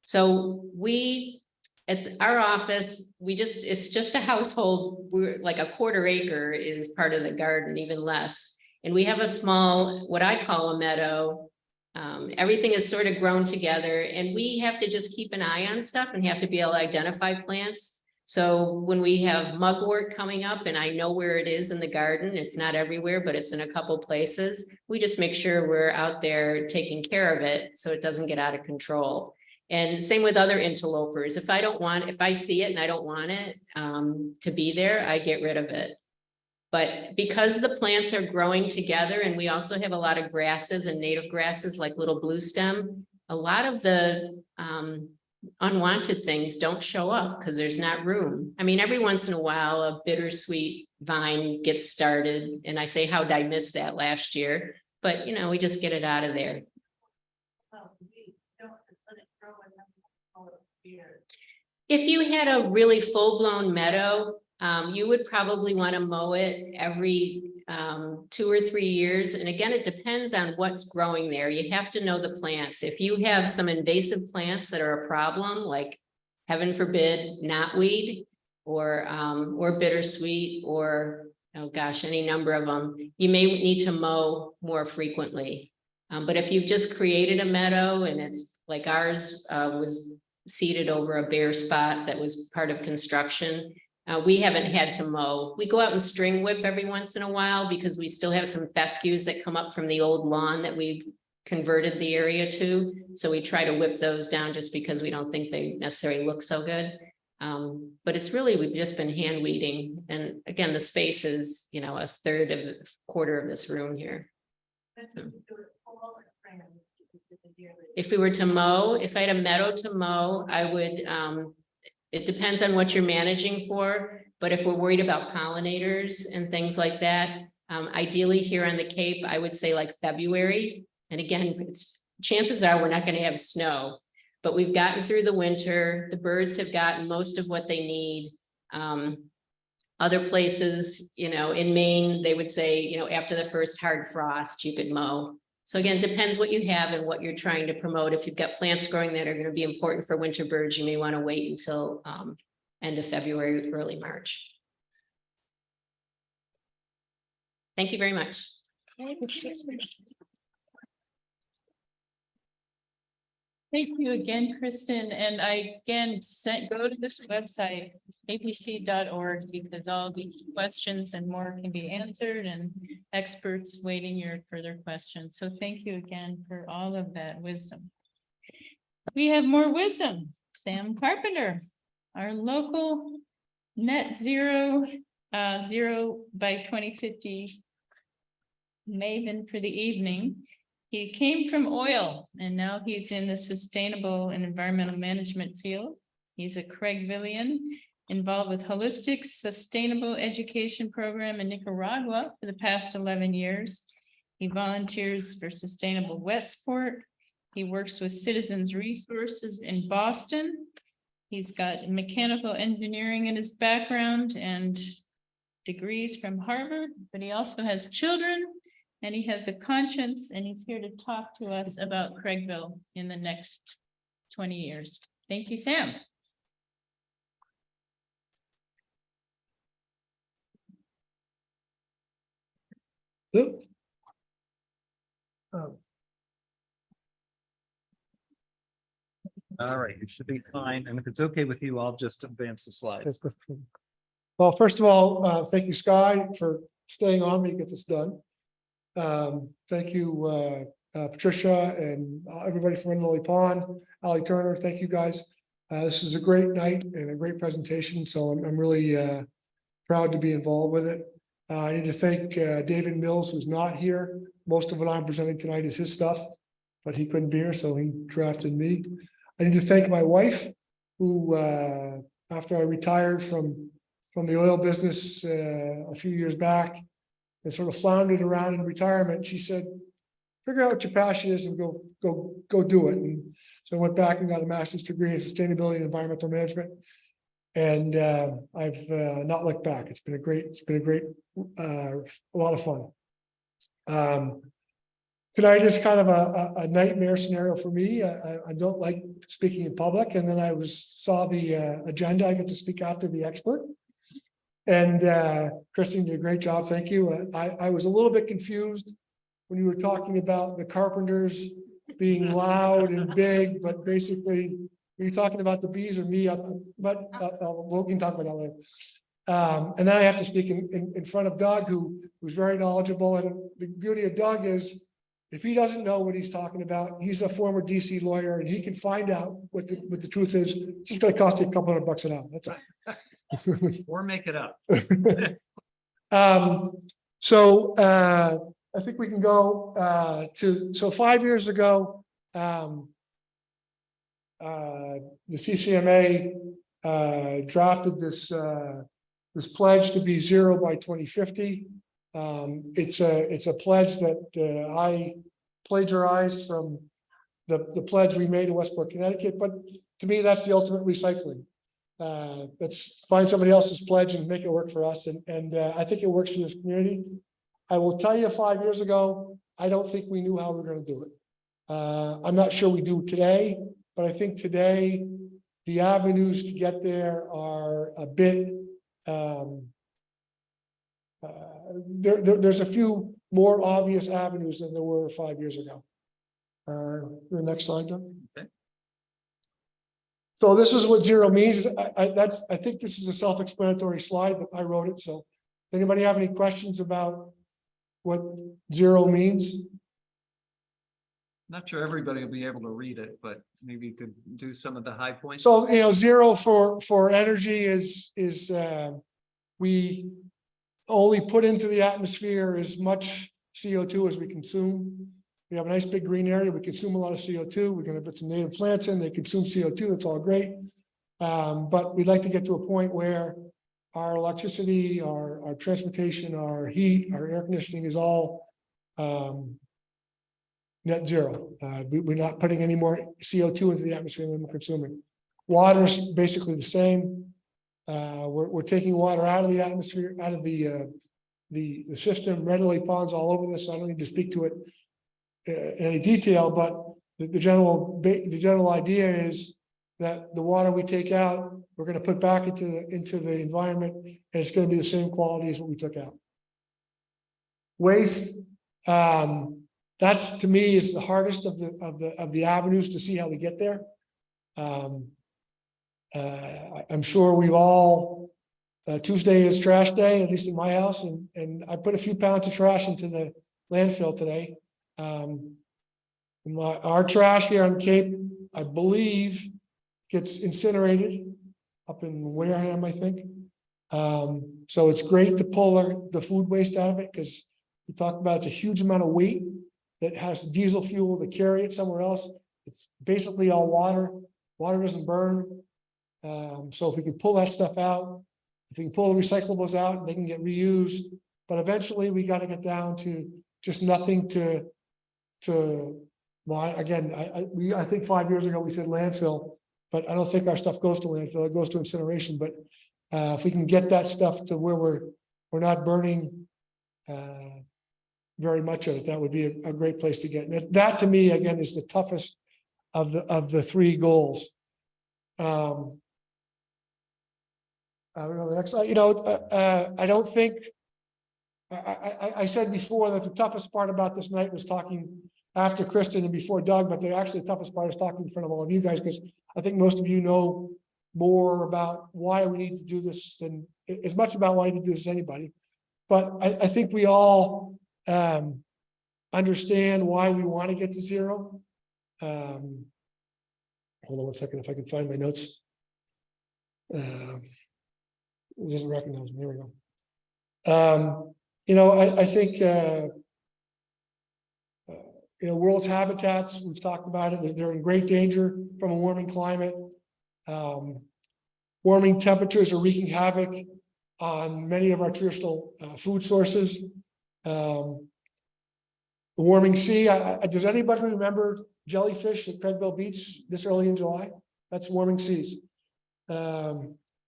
So we, at our office, it's just a household. We're like a quarter acre is part of the garden, even less. And we have a small, what I call a meadow. Everything is sort of grown together, and we have to just keep an eye on stuff and have to be able to identify plants. So when we have mugwort coming up and I know where it is in the garden, it's not everywhere, but it's in a couple places. We just make sure we're out there taking care of it so it doesn't get out of control. And same with other interlopers. If I see it and I don't want it to be there, I get rid of it. But because the plants are growing together, and we also have a lot of grasses and native grasses like little blue stem, a lot of the unwanted things don't show up because there's not room. I mean, every once in a while, a bittersweet vine gets started, and I say, how did I miss that last year? But you know, we just get it out of there. Well, we don't let it grow and then mow it here. If you had a really full-blown meadow, you would probably want to mow it every 2 or 3 years. And again, it depends on what's growing there. You have to know the plants. If you have some invasive plants that are a problem, like heaven forbid, knotweed or bittersweet, or oh gosh, any number of them, you may need to mow more frequently. But if you've just created a meadow, and it's like ours was seeded over a bare spot that was part of construction, we haven't had to mow. We go out and string whip every once in a while because we still have some fescues that come up from the old lawn that we've converted the area to. So we try to whip those down just because we don't think they necessarily look so good. But it's really, we've just been hand weeding. And again, the space is, you know, a quarter of this room here. That's what you do it fall or spring. If we were to mow, if I had a meadow to mow, I would, it depends on what you're managing for. But if we're worried about pollinators and things like that, ideally here on the Cape, I would say like February. And again, chances are we're not going to have snow, but we've gotten through the winter. The birds have gotten most of what they need. Other places, you know, in Maine, they would say, you know, after the first hard frost, you could mow. So again, it depends what you have and what you're trying to promote. If you've got plants growing that are going to be important for winter birds, you may want to wait until end of February, early March. Thank you very much. Thank you again, Kristen. And I again go to this website, apc.org, because all these questions and more can be answered and experts waiting your further questions. So thank you again for all of that wisdom. We have more wisdom. Sam Carpenter, our local net zero, zero by 2050 maven for the evening. He came from oil and now he's in the sustainable and environmental management field. He's a Craigvillian involved with holistic sustainable education program in Nicaragua for the past 11 years. He volunteers for Sustainable Westport. He works with Citizens Resources in Boston. He's got mechanical engineering in his background and degrees from Harvard, but he also has children. And he has a conscience, and he's here to talk to us about Craigville in the next 20 years. Thank you, Sam. All right, it should be fine. And if it's okay with you, I'll just advance the slides. Well, first of all, thank you, Sky, for staying on me to get this done. Thank you, Patricia and everybody from Lily Pond, Ali Turner. Thank you guys. This is a great night and a great presentation. So I'm really proud to be involved with it. I need to thank David Mills, who's not here. Most of what I'm presenting tonight is his stuff, but he couldn't be here, so he drafted me. I need to thank my wife, who after I retired from the oil business a few years back, and sort of floundered around in retirement, she said, figure out what your passion is and go do it. And so I went back and got a master's degree in sustainability and environmental management. And I've not looked back. It's been a great, a lot of fun. Tonight is kind of a nightmare scenario for me. I don't like speaking in public. And then I saw the agenda. I get to speak after the expert. And Christine did a great job. Thank you. I was a little bit confused when you were talking about the carpenters being loud and big, but basically are you talking about the bees or me? But we can talk about that later. And then I have to speak in front of Doug, who's very knowledgeable. And the beauty of Doug is if he doesn't know what he's talking about, he's a former DC lawyer and he can find out what the truth is. It's just going to cost you a couple $100 an hour. That's all. Or make it up. So I think we can go so 5 years ago, the CCMA drafted this pledge to be zero by 2050. It's a pledge that I plagiarized from the pledge we made in Westport, Connecticut. But to me, that's the ultimate recycling. Let's find somebody else's pledge and make it work for us. And I think it works for this community. I will tell you 5 years ago, I don't think we knew how we were going to do it. I'm not sure we do today, but I think today the avenues to get there are a bit, there's a few more obvious avenues than there were 5 years ago. The next slide, Doug. Okay. So this is what zero means. I think this is a self-explanatory slide, but I wrote it. So anybody have any questions about what zero means? Not sure everybody will be able to read it, but maybe you could do some of the high points. So, zero for energy is we only put into the atmosphere as much CO2 as we consume. We have a nice big green area. We consume a lot of CO2. We're gonna put some native plants in. They consume CO2. That's all great. But we'd like to get to a point where our electricity, our transportation, our heat, our air conditioning is all net zero. We're not putting any more CO2 into the atmosphere than we're consuming. Water's basically the same. We're taking water out of the atmosphere, out of the system, readily ponds all over this. I don't need to speak to it in any detail, but the general idea is that the water we take out, we're going to put back into the environment, and it's going to be the same quality as what we took out. Waste, that's to me is the hardest of the avenues to see how we get there. I'm sure we've all Tuesday is trash day, at least in my house, and I put a few pounds of trash into the landfill today. Our trash here on the Cape, I believe, gets incinerated up in Wareham, I think. So it's great to pull the food waste out of it, because we talked about it's a huge amount of weight that has diesel fuel to carry it somewhere else. It's basically all water. Water doesn't burn. So if we can pull that stuff out, if we can pull the recyclables out, they can get reused. But eventually we got to get down to just nothing again, I think 5 years ago we said landfill, but I don't think our stuff goes to landfill. It goes to incineration. But if we can get that stuff to where we're not burning very much of it, that would be a great place to get. And that to me, again, is the toughest of the three goals. I don't know the next. I don't think. I said before that the toughest part about this night was talking after Kristen and before Doug, but actually the toughest part is talking in front of all of you guys, because I think most of you know more about why we need to do this than as much about why we need to do this as anybody. But I think we all understand why we want to get to zero. Hold on one second, if I can find my notes. It doesn't recognize me. Here we go. I think world's habitats, we've talked about it, they're in great danger from a warming climate. Warming temperatures are wreaking havoc on many of our traditional food sources. The warming sea, does anybody remember jellyfish at Craigville Beach this early in July? That's warming seas.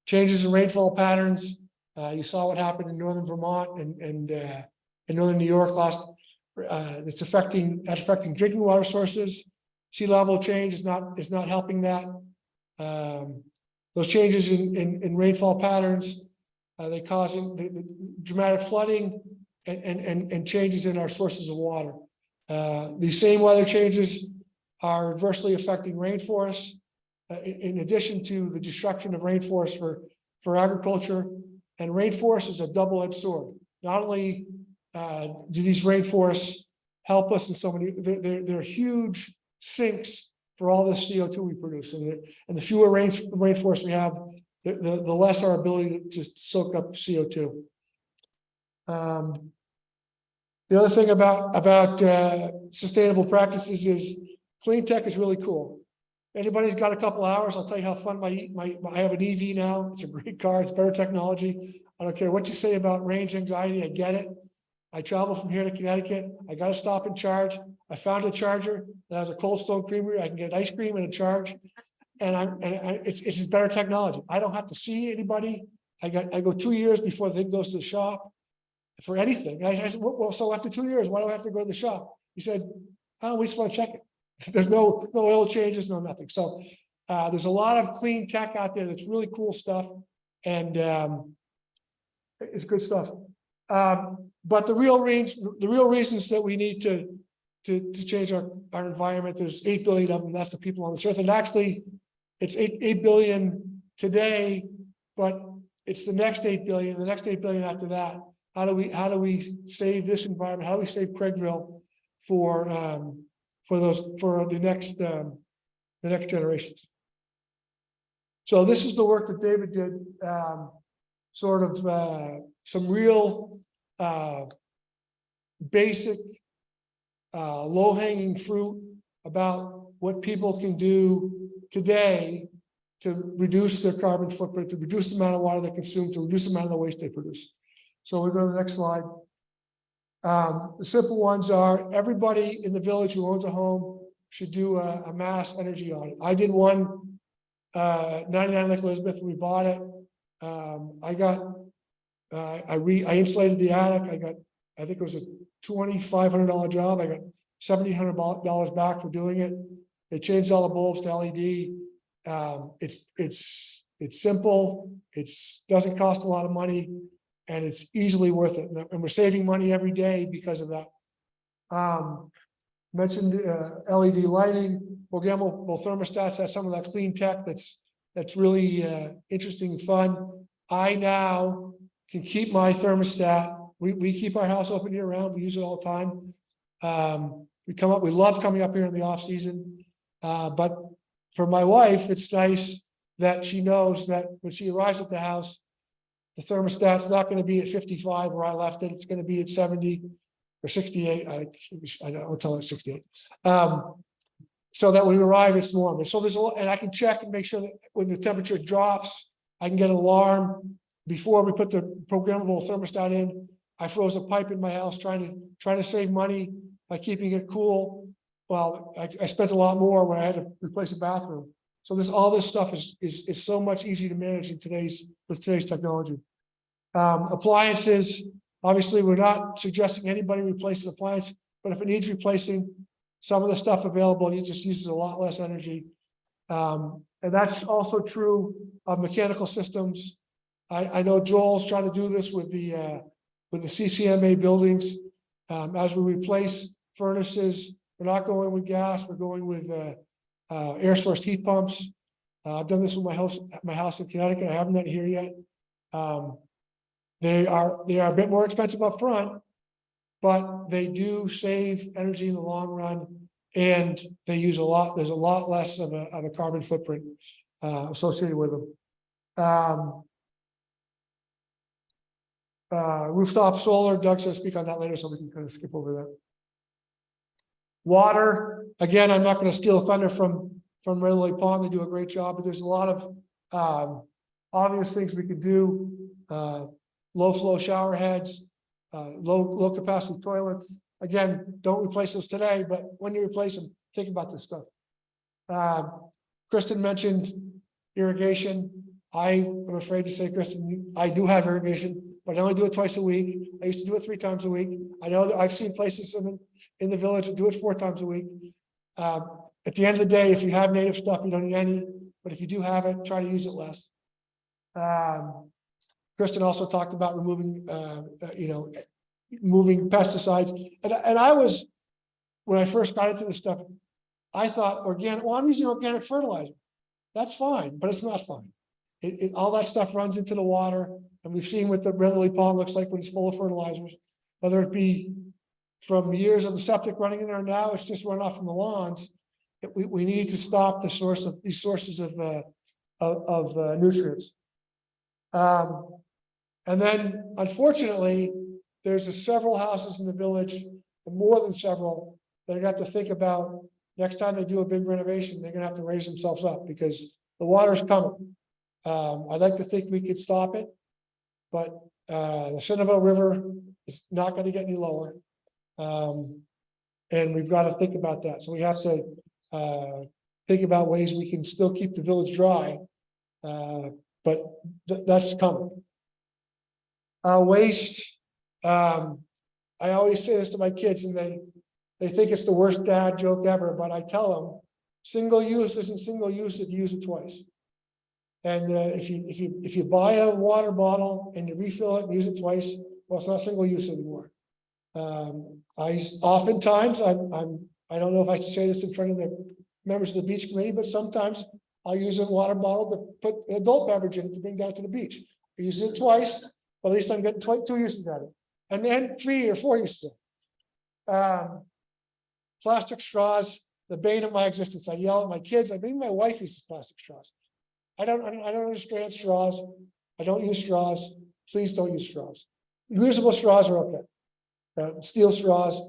Changes in rainfall patterns. You saw what happened in northern Vermont and in northern New York last. That's affecting drinking water sources. Sea level change is not helping that. Those changes in rainfall patterns, they causing the dramatic flooding and changes in our sources of water. These same weather changes are adversely affecting rainforests. In addition to the destruction of rainforests for agriculture, and rainforest is a double-edged sword. Not only do these rainforests help us in so many, they're huge sinks for all the CO2 we produce, and the fewer rainforests we have, the less our ability to soak up CO2. The other thing about sustainable practices is clean tech is really cool. Anybody's got a couple hours, I'll tell you how fun I have an EV now. It's a great car. It's better technology. I don't care what you say about range anxiety. I get it. I travel from here to Connecticut. I got to stop and charge. I found a charger that has a Cold Stone Creamery. I can get ice cream and a charge, and it's just better technology. I don't have to see anybody. I go 2 years before the thing goes to the shop for anything. I said, well, so after 2 years, why do I have to go to the shop? He said, oh, we just want to check it. There's no oil changes, no nothing. So there's a lot of clean tech out there that's really cool stuff, and it's good stuff. But the real reasons that we need to change our environment, there's 8 billion of them. That's the people on this earth, and actually, it's 8 billion today, but it's the next 8 billion, the next 8 billion after that. How do we save this environment? How do we save Craigville for the next generations? So this is the work that David did, sort of some real basic low-hanging fruit about what people can do today to reduce their carbon footprint, to reduce the amount of water they consume, to reduce the amount of the waste they produce. So we go to the next slide. The simple ones are everybody in the village who owns a home should do a mass energy audit. I did one 99 Lake Elizabeth, we bought it. I insulated the attic. I think it was a $2,500 job. I got $1,700 back for doing it. They changed all the bulbs to LED. It's simple. Doesn't cost a lot of money, and it's easily worth it. And we're saving money every day because of that. Mentioned LED lighting. Programmable thermostats has some of that clean tech that's really interesting and fun. I now can keep my thermostat. We keep our house open year round. We use it all the time. We love coming up here in the off season. But for my wife, it's nice that she knows that when she arrives at the house, the thermostat's not going to be at 55 where I left it. It's going to be at 70 or 68. I'll tell her 68. So that when we arrive, it's normal. So there's a lot, and I can check and make sure that when the temperature drops, I can get an alarm. Before we put the programmable thermostat in, I froze a pipe in my house trying to save money by keeping it cool. Well, I spent a lot more when I had to replace a bathroom. So all this stuff is so much easier to manage with today's technology. Appliances, obviously, we're not suggesting anybody replace an appliance, but if it needs replacing, some of the stuff available, it just uses a lot less energy. And that's also true of mechanical systems. I know Joel's trying to do this with the CCMA buildings. As we replace furnaces, we're not going with gas, we're going with air source heat pumps. I've done this with my house in Connecticut. I haven't done it here yet. They are a bit more expensive up front, but they do save energy in the long run, and they use there's a lot less of a carbon footprint associated with them. Rooftop solar, Doug's going to speak on that later, so we can kind of skip over that. Water, again, I'm not going to steal thunder from Red Lily Pond. They do a great job, but there's a lot of obvious things we could do. Low flow shower heads, low capacity toilets. Again, don't replace those today, but when you replace them, think about this stuff. Kristen mentioned irrigation. I am afraid to say, Kristen, I do have irrigation, but I only do it twice a week. I used to do it 3 times a week. I know that I've seen places in the village that do it 4 times a week. At the end of the day, if you have native stuff, you don't need any, but if you do have it, try to use it less. Kristen also talked about removing, moving pesticides. And I was, when I first got into this stuff, I thought I'm using organic fertilizer. That's fine, but it's not fine. All that stuff runs into the water, and we've seen what the Red Lily Pond looks like when it's full of fertilizers, whether it be from years of the septic running in there now, it's just runoff from the lawns. We need to stop these sources of nutrients. And then, unfortunately, there's several houses in the village, more than several, that are going to have to think about next time they do a big renovation, they're going to have to raise themselves up because the water's coming. I'd like to think we could stop it, but the Centerville River is not going to get any lower. And we've got to think about that. So we have to think about ways we can still keep the village dry, but that's coming. Waste. I always say this to my kids, and they think it's the worst dad joke ever, but I tell them, single use isn't single use if you use it twice. And if you buy a water bottle and you refill it and use it twice, well, it's not single use anymore. Oftentimes I don't know if I should say this in front of the members of the beach committee, but sometimes I'll use a water bottle to put an adult beverage in it to bring down to the beach. I use it twice, but at least I'm getting 2 uses out of it, and then 3 or 4 uses. Plastic straws, the bane of my existence. I yell at my kids. I think my wife uses plastic straws. I don't understand straws. I don't use straws. Please don't use straws. Reusable straws are okay. Steel straws,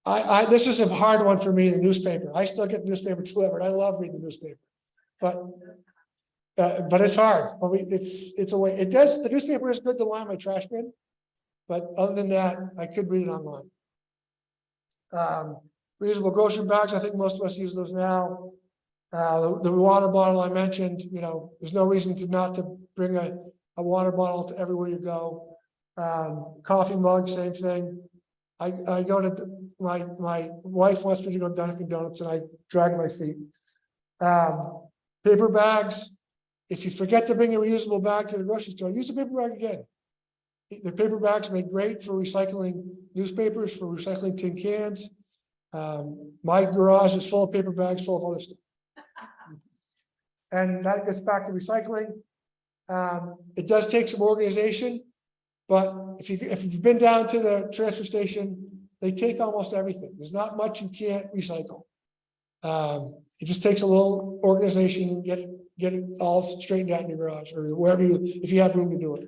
This is a hard one for me, the newspaper. I still get the newspaper delivered. I love reading the newspaper. But it's hard. I mean, it's a way, the newspaper is good to line my trash bin. But other than that, I could read it online. Reusable grocery bags, I think most of us use those now. The water bottle I mentioned, there's no reason to bring a water bottle to everywhere you go. Coffee mug, same thing. I go to my wife wants me to go to Dunkin' Donuts and I drag my feet. Paper bags. If you forget to bring a reusable bag to the grocery store, use a paper bag again. The paper bags make great for recycling newspapers, for recycling tin cans. My garage is full of paper bags, full of other stuff. And that gets back to recycling. It does take some organization, but if you've been down to the transfer station, they take almost everything. There's not much you can't recycle. It just takes a little organization and get it all straightened out in your garage or wherever if you have room to do it.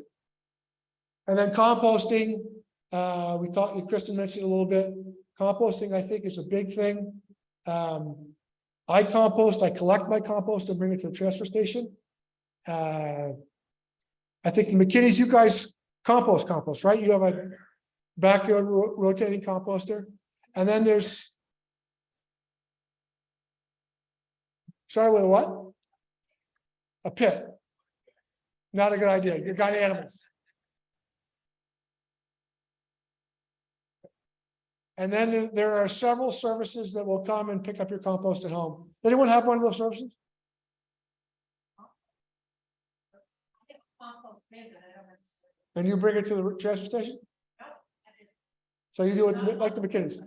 And then composting, Kristen mentioned a little bit. Composting, I think, is a big thing. I compost, I collect my compost and bring it to the transfer station. I think the McKinney's, you guys compost, right? You have a backyard rotating composter. And then there's, sorry, with what? A pit. Not a good idea. You got animals. And then there are several services that will come and pick up your compost at home. Anyone have one of those services? And you bring it to the transfer station? So you do it like the McKinney's.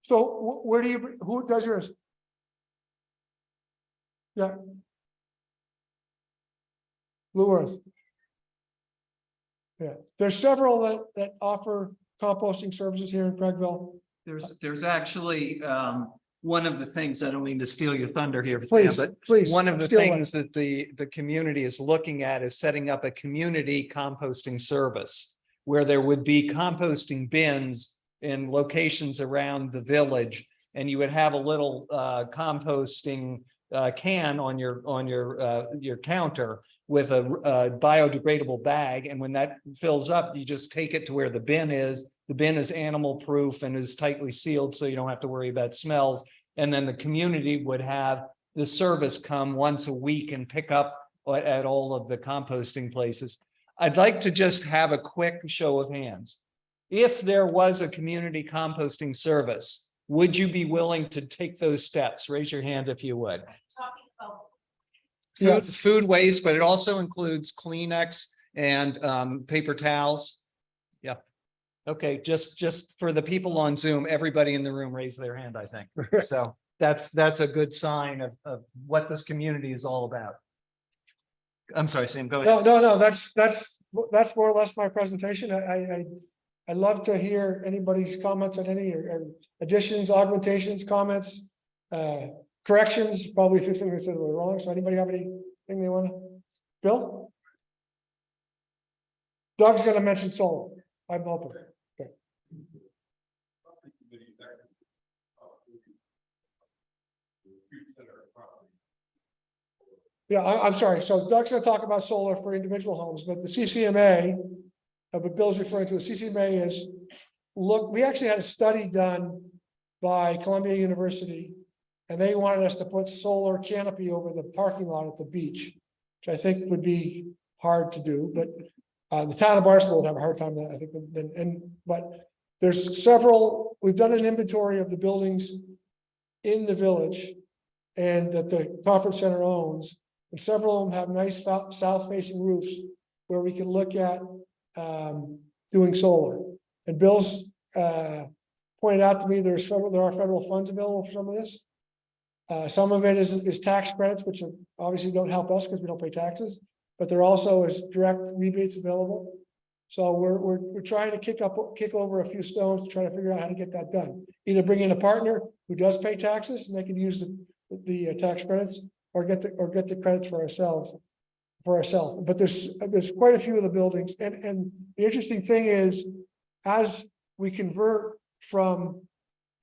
So where do you, who does yours? Yeah. Blue Earth. Yeah, there's several that offer composting services here in Craigville. There's actually, one of the things, I don't mean to steal your thunder here, Please, but please. one of the steal things that the community is looking at is setting up a community composting service where there would be composting bins in locations around the village, and you would have a little composting can on your counter with a biodegradable bag, and when that fills up, you just take it to where the bin is. The bin is animal proof and is tightly sealed, so you don't have to worry about smells. And then the community would have the service come once a week and pick up at all of the composting places. I'd like to just have a quick show of hands. If there was a community composting service, would you be willing to take those steps? Raise your hand if you would. Food waste, but it also includes Kleenex and paper towels. Yeah. Okay, just for the people on Zoom, everybody in the room raised their hand, I think. So that's a good sign of what this community is all about. I'm sorry, Sam, go ahead. No, that's more or less my presentation. I'd love to hear anybody's comments on any or additions, augmentations, comments, corrections, probably if things that were wrong. So anybody have anything they want to? Bill? Doug's going to mention solar. I'm open. Okay. Yeah, I'm sorry. So Doug's going to talk about solar for individual homes, but the CCMA, but Bill's referring to the CCMA is, look, we actually had a study done by Columbia University, and they wanted us to put solar canopy over the parking lot at the beach, which I think would be hard to do, but the town of Barnstable would have a hard time with that, I think. But there's several, we've done an inventory of the buildings in the village and that the conference center owns, and several of them have nice south facing roofs where we can look at doing solar. And Bill's pointed out to me there are federal funds available for some of this. Some of it is tax credits, which obviously don't help us because we don't pay taxes, but there also is direct rebates available. So we're trying to kick over a few stones to try to figure out how to get that done. Either bring in a partner who does pay taxes and they can use the tax credits, or get the credits for ourselves. But there's quite a few of the buildings, and the interesting thing is, as we convert from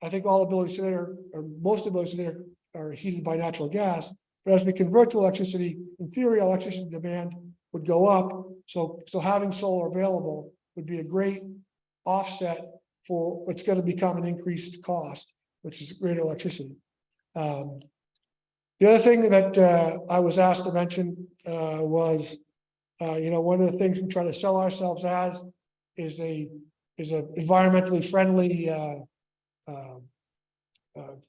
I think all the buildings today or most of the buildings today are heated by natural gas. But as we convert to electricity, in theory, electricity demand would go up. So having solar available would be a great offset for what's going to become an increased cost, which is greater electricity. The other thing that I was asked to mention was, one of the things we try to sell ourselves as is a environmentally friendly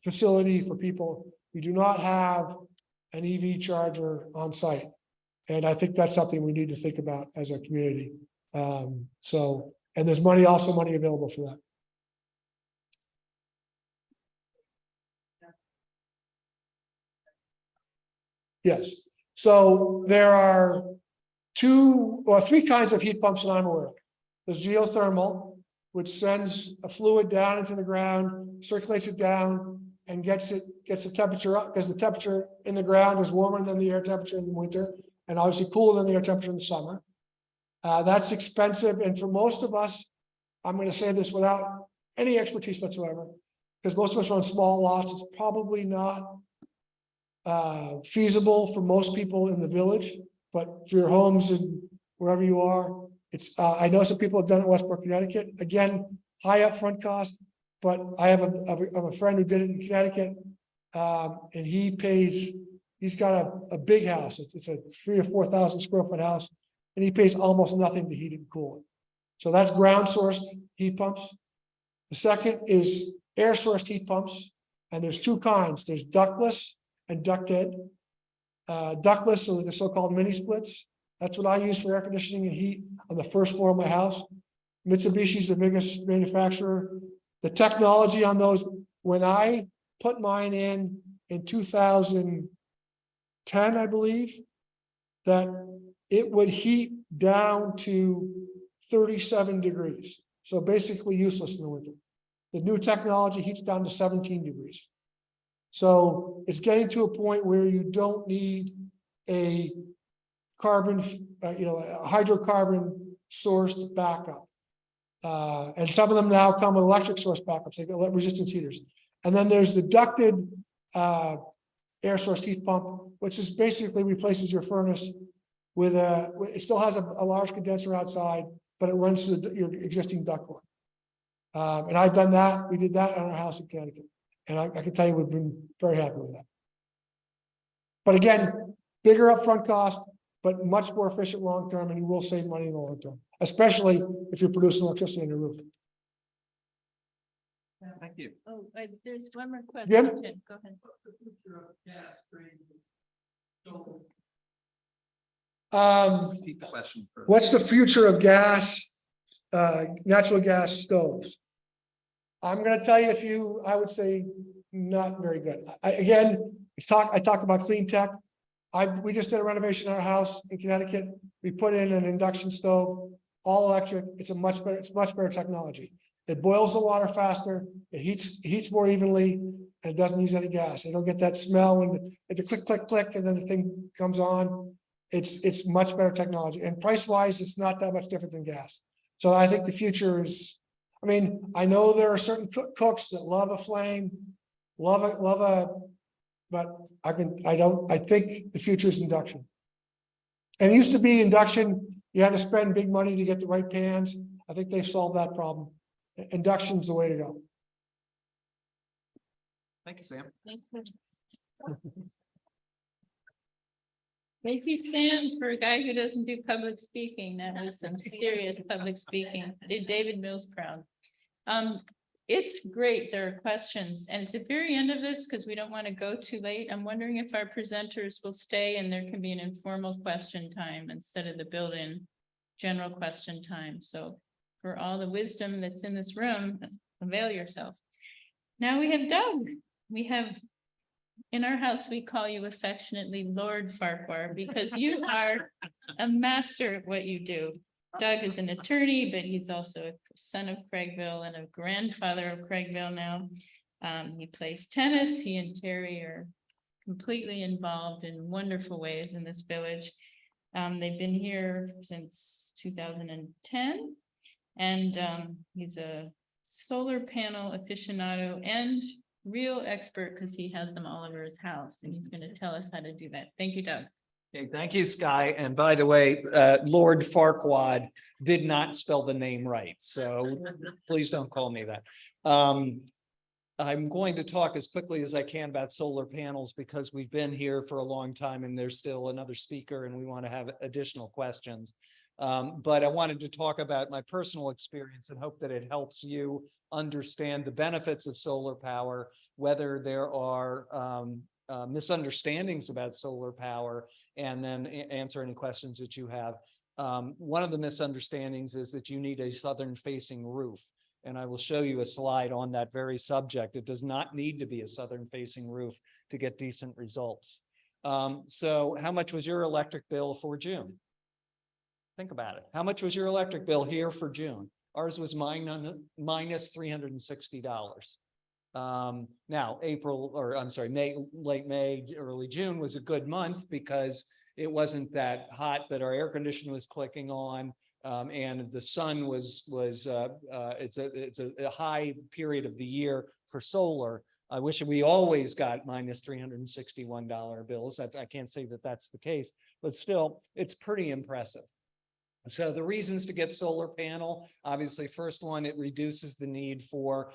facility for people. We do not have an EV charger on site, and I think that's something we need to think about as a community. And there's money available for that. Yes. So there are 2 or 3 kinds of heat pumps that I'm aware of. There's geothermal, which sends a fluid down into the ground, circulates it down, and gets the temperature up, because the temperature in the ground is warmer than the air temperature in the winter, and obviously cooler than the air temperature in the summer. That's expensive, and for most of us, I'm going to say this without any expertise whatsoever, because most of us are on small lots. It's probably not feasible for most people in the village, but for your homes and wherever you are, it's. I know some people have done it in Westport, Connecticut. Again, high upfront cost, but I have a friend who did it in Connecticut, and he pays. He's got a big house. It's a 3,000 or 4,000 square foot house, and he pays almost nothing to heat it and cool it. So that's ground sourced heat pumps. The second is air sourced heat pumps, and there's 2 kinds. There's ductless and ducted. Ductless are the so-called mini splits. That's what I use for air conditioning and heat on the first floor of my house. Mitsubishi is the biggest manufacturer. The technology on those, when I put mine in 2010, I believe, that it would heat down to 37 degrees. So basically useless in the winter. The new technology heats down to 17 degrees. So it's getting to a point where you don't need a carbon, a hydrocarbon sourced backup. And some of them now come with electric source backups, they got resistance heaters. And then there's the ducted air source heat pump, which is basically replaces your furnace with it still has a large condenser outside, but it runs through your existing ductwork. And I've done that. We did that on our house in Connecticut. And I can tell you we've been very happy with that. But again, bigger upfront cost, but much more efficient long-term, and you will save money in the long term, especially if you're producing electricity on your roof. Thank you. Oh, there's one more question. Jim? Go ahead. Repeat the question first. What's the future of gas, natural gas stoves? I'm going to tell you I would say not very good. I talked about clean tech. We just did a renovation in our house in Connecticut. We put in an induction stove, all electric. It's much better technology. It boils the water faster. It heats more evenly, and it doesn't use any gas. You don't get that smell when it's a click, click, click, and then the thing comes on. It's much better technology, and price wise, it's not that much different than gas. So I think the future is. I mean, I know there are certain cooks that love a flame, but I think the future is induction. And it used to be induction, you had to spend big money to get the right pans. I think they've solved that problem. Induction's the way to go. Thank you, Sam. Thank you. Thank you, Sam, for a guy who doesn't do public speaking. That was some serious public speaking. Did David Mills proud. It's great. There are questions. And at the very end of this, because we don't want to go too late, I'm wondering if our presenters will stay and there can be an informal question time instead of the built-in general question time. So for all the wisdom that's in this room, avail yourself. Now we have Doug. We have, in our house, we call you affectionately Lord Farquhar because you are a master at what you do. Doug is an attorney, but he's also a son of Craigville and a grandfather of Craigville now. He plays tennis. He and Terry are completely involved in wonderful ways in this village. They've been here since 2010, and he's a solar panel aficionado and real expert because he has them all over his house and he's going to tell us how to do that. Thank you, Doug. Okay, thank you, Sky. And by the way, Lord Farquaad did not spell the name right, so please don't call me that. I'm going to talk as quickly as I can about solar panels because we've been here for a long time and there's still another speaker and we want to have additional questions. But I wanted to talk about my personal experience and hope that it helps you understand the benefits of solar power, whether there are misunderstandings about solar power, and then answer any questions that you have. One of the misunderstandings is that you need a southern facing roof. And I will show you a slide on that very subject. It does not need to be a southern facing roof to get decent results. So how much was your electric bill for June? Think about it. How much was your electric bill here for June? Ours was minus $360. Now April, or I'm sorry, late May, early June was a good month because it wasn't that hot that our air conditioner was clicking on. And the sun was it's a high period of the year for solar. I wish we always got minus $361 bills. I can't say that that's the case, but still, it's pretty impressive. So the reasons to get solar panel, obviously, first one, it reduces the need for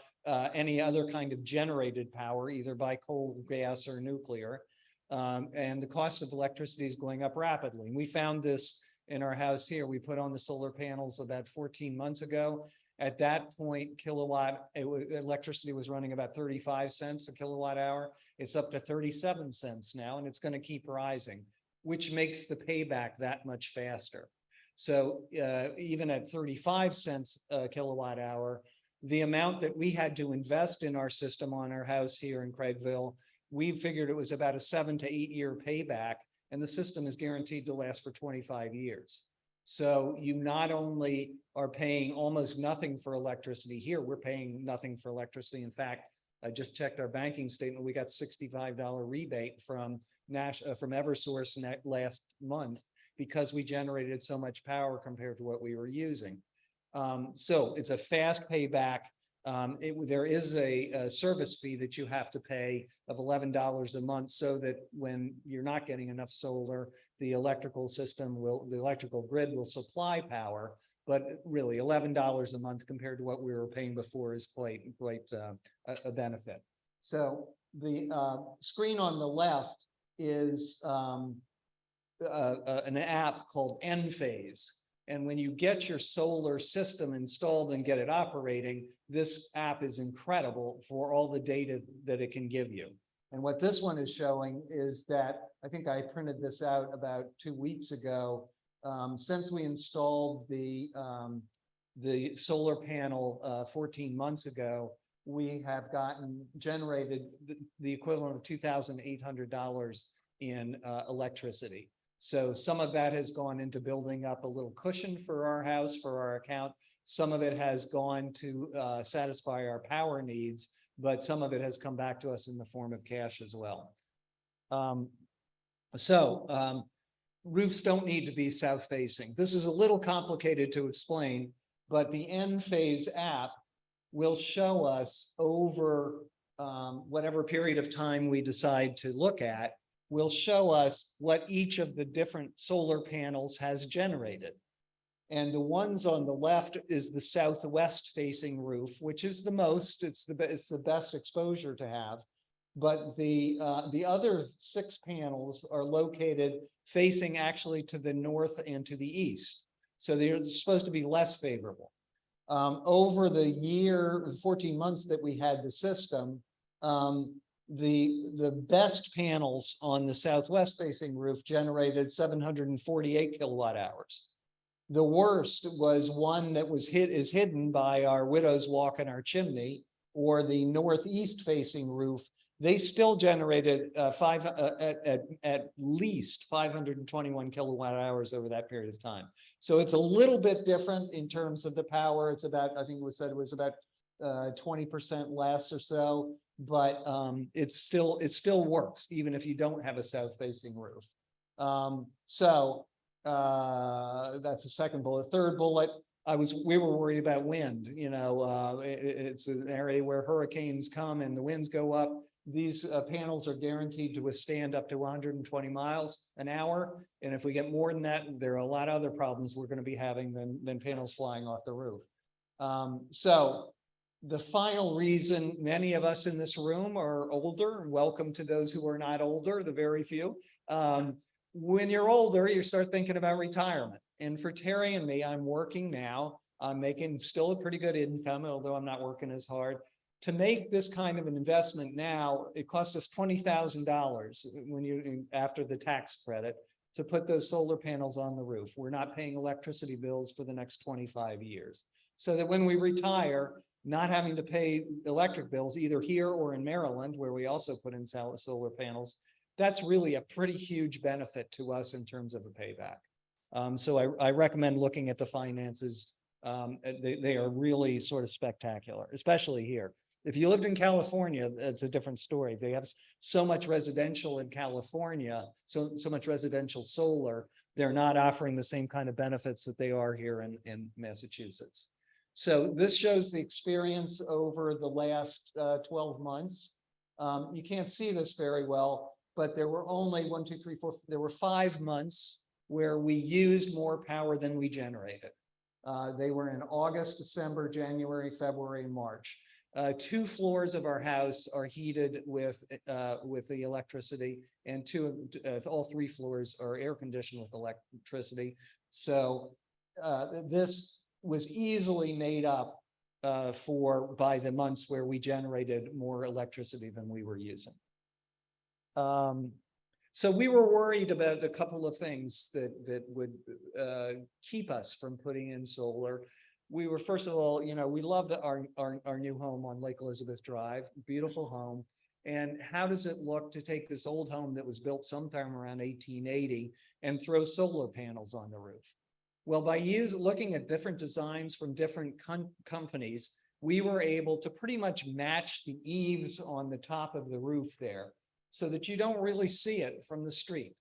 any other kind of generated power, either by coal, gas, or nuclear. And the cost of electricity is going up rapidly. And we found this in our house here. We put on the solar panels about 14 months ago. At that point, electricity was running about 35 cents a kilowatt hour. It's up to 37 cents now, and it's going to keep rising, which makes the payback that much faster. So even at 35 cents a kilowatt hour, the amount that we had to invest in our system on our house here in Craigville, we figured it was about a 7 to 8 year payback. And the system is guaranteed to last for 25 years. So you not only are paying almost nothing for electricity here, we're paying nothing for electricity. In fact, I just checked our banking statement. We got $65 rebate from Eversource last month because we generated so much power compared to what we were using. So it's a fast payback. There is a service fee that you have to pay of $11 a month so that when you're not getting enough solar, the electrical grid will supply power. But really $11 a month compared to what we were paying before is quite a benefit. So the screen on the left is an app called Enphase. And when you get your solar system installed and get it operating, this app is incredible for all the data that it can give you. And what this one is showing is that, I think I printed this out about 2 weeks ago, since we installed the solar panel 14 months ago, we have generated the equivalent of $2,800 in electricity. So some of that has gone into building up a little cushion for our house, for our account. Some of it has gone to satisfy our power needs, but some of it has come back to us in the form of cash as well. Roofs don't need to be south facing. This is a little complicated to explain, but the Enphase app will show us over whatever period of time we decide to look at, will show us what each of the different solar panels has generated. And the ones on the left is the southwest facing roof, which is the most, it's the best exposure to have. But the other 6 panels are located facing actually to the north and to the east. So they're supposed to be less favorable. Over the 14 months that we had the system, the best panels on the southwest facing roof generated 748 kilowatt hours. The worst was one that is hidden by our widow's walk in our chimney, or the northeast facing roof. They still generated at least 521 kilowatt hours over that period of time. So it's a little bit different in terms of the power. It's about, I think it was said it was about 20% less or so, but it still works even if you don't have a south facing roof. That's the second bullet. Third bullet, we were worried about wind, it's an area where hurricanes come and the winds go up. These panels are guaranteed to withstand up to 120 miles an hour. And if we get more than that, there are a lot of other problems we're going to be having than panels flying off the roof. So the final reason many of us in this room are older, and welcome to those who are not older, the very few. When you're older, you start thinking about retirement. And for Terry and me, I'm working now. I'm making still a pretty good income, although I'm not working as hard. To make this kind of an investment now, it costs us $20,000 after the tax credit to put those solar panels on the roof. We're not paying electricity bills for the next 25 years. So that when we retire, not having to pay electric bills either here or in Maryland, where we also put in solar panels, that's really a pretty huge benefit to us in terms of a payback. So I recommend looking at the finances. They are really sort of spectacular, especially here. If you lived in California, it's a different story. They have so much residential in California, so much residential solar, they're not offering the same kind of benefits that they are here in Massachusetts. So this shows the experience over the last 12 months. You can't see this very well, but there were only 1, 2, 3, 4, there were 5 months where we used more power than we generated. They were in August, December, January, February, and March. 2 floors of our house are heated with the electricity, and all 3 floors are air conditioned with electricity. So this was easily made up by the months where we generated more electricity than we were using. So we were worried about a couple of things that would keep us from putting in solar. We were, first of all, we loved our new home on Lake Elizabeth Drive, beautiful home. And how does it look to take this old home that was built sometime around 1880 and throw solar panels on the roof? Well, by looking at different designs from different companies, we were able to pretty much match the eaves on the top of the roof there so that you don't really see it from the street.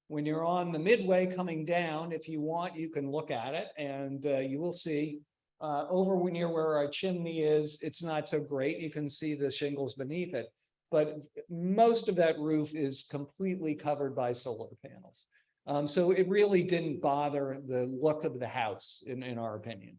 When you're on the midway coming down, if you want, you can look at it and you will see over near where our chimney is, it's not so great. You can see the shingles beneath it, but most of that roof is completely covered by solar panels. So it really didn't bother the look of the house, in our opinion.